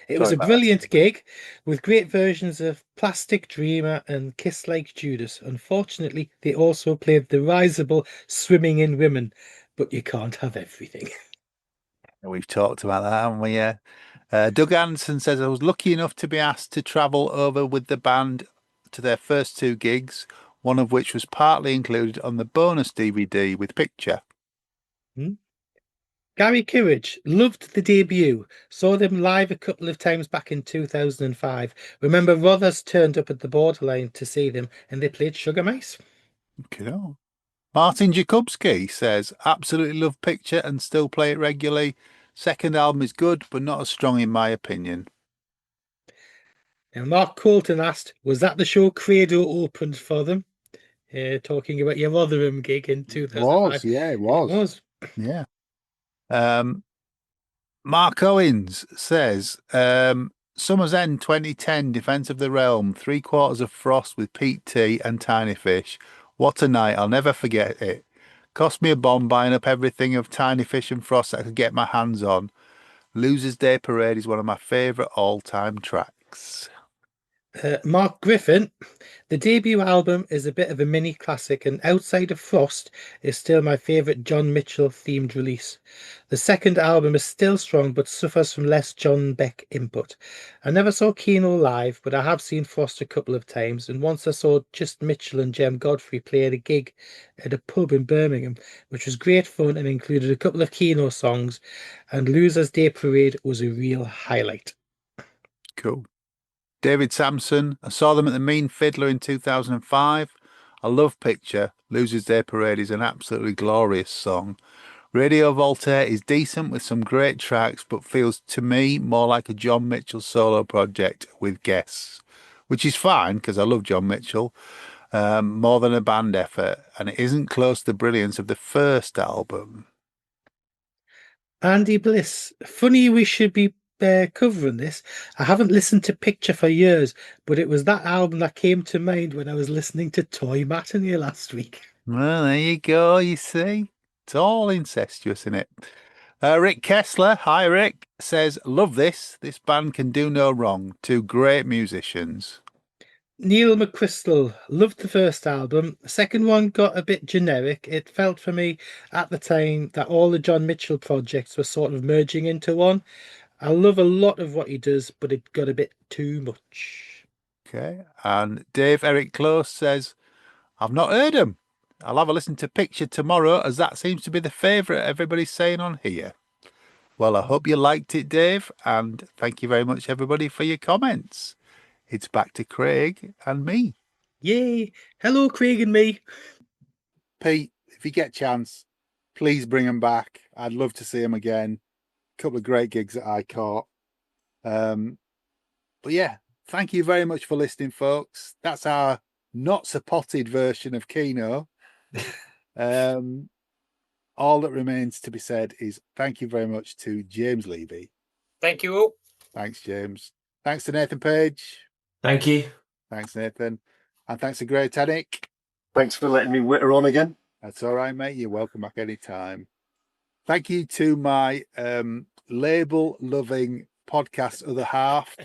It was a brilliant gig with great versions of Plastic Dreamer and Kiss Like Judas. Unfortunately, they also played the risible Swimming in Women, but you can't have everything. We've talked about that, haven't we? Doug Anderson says, I was lucky enough to be asked to travel over with the band to their first 2 gigs, one of which was partly included on the bonus DVD with Picture. Gary Kiwich loved the debut. Saw them live a couple of times back in 2005. Remember, Rothers turned up at the Borderline to see them, and they played Sugar Mice. Cool. Martin Jakubski says, absolutely love Picture and still play it regularly. Second album is good, but not as strong in my opinion. And Mark Colton asked, was that the show Credo opened for them? Talking about your Rotherham gig in 2005. It was. Yeah. Mark Owens says, Summer's End 2010, Defense of the Realm, 3/4 of Frost with Pete T and Tiny Fish. What a night, I'll never forget it. Cost me a bomb buying up everything of Tiny Fish and Frost that I could get my hands on. Losers Day Parade is one of my favourite all-time tracks. Mark Griffin, the debut album is a bit of a mini classic, and outside of Frost is still my favourite John Mitchell themed release. The second album is still strong but suffers from less John Beck input. I never saw Kino live, but I have seen Frost a couple of times, and once I saw just Mitchell and Jem Godfrey play at a gig at a pub in Birmingham, which was great fun and included a couple of Kino songs, and Losers Day Parade was a real highlight. Cool. David Sampson, I saw them at the Mean Fiddler in 2005. I love Picture. Losers Day Parade is an absolutely glorious song. Radio Voltaire is decent with some great tracks, but feels to me more like a John Mitchell solo project with guests, which is fine because I love John Mitchell, more than a band effort, and it isn't close to the brilliance of the first album. Andy Bliss, funny we should be covering this. I haven't listened to Picture for years, but it was that album that came to mind when I was listening to Toy Matinee last week. Well, there you go, you see. It's all incestuous, isn't it? Rick Kessler, hi Rick, says, love this. This band can do no wrong. 2 great musicians. Neil McChrystal, loved the first album. The second one got a bit generic. It felt for me at the time that all the John Mitchell projects were sort of merging into one. I love a lot of what he does, but it got a bit too much. Okay. And Dave Eric Close says, I've not heard him. I'll have a listen to Picture tomorrow, as that seems to be the favourite everybody's saying on here. Well, I hope you liked it, Dave, and thank you very much, everybody, for your comments. It's back to Craig and me. Yay! Hello, Craig and me. Pete, if you get a chance, please bring him back. I'd love to see him again. A couple of great gigs that I caught. But yeah, thank you very much for listening, folks. That's our not so potted version of Kino. All that remains to be said is thank you very much to James Levey. Thank you all. Thanks, James. Thanks to Nathan Page. Thank you. Thanks, Nathan. And thanks to Grae Tennick. Thanks for letting me witter on again. That's all right, mate. You're welcome back anytime. Thank you to my label-loving podcast other half.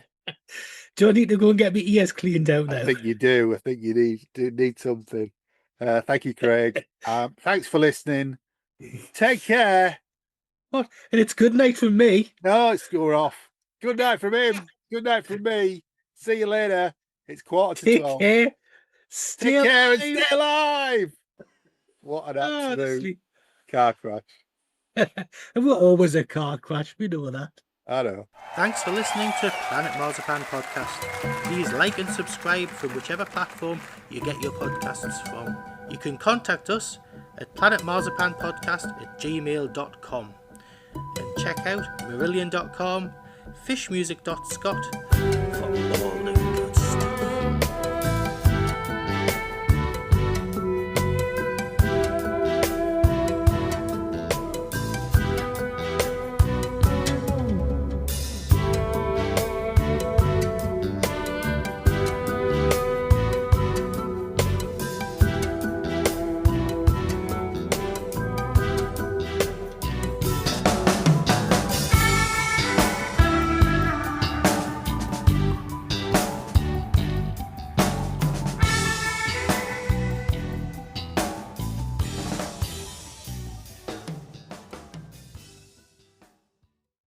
Do I need to go and get my ears cleaned out now? I think you do. I think you need something. Thank you, Craig. Thanks for listening. Take care. What? And it's good night from me. No, we're off. Good night from him. Good night from me. See you later. It's 12:15. Take care. Take care and stay alive. What an absolute car crash. And we're always a car crash. We know that. I know. Thanks for listening to Planet Marzipan Podcast. Please like and subscribe from whichever platform you get your podcasts from. You can contact us at planetmarzipanpodcast@gmail.com and check out marillion.com, fishmusic.scot for all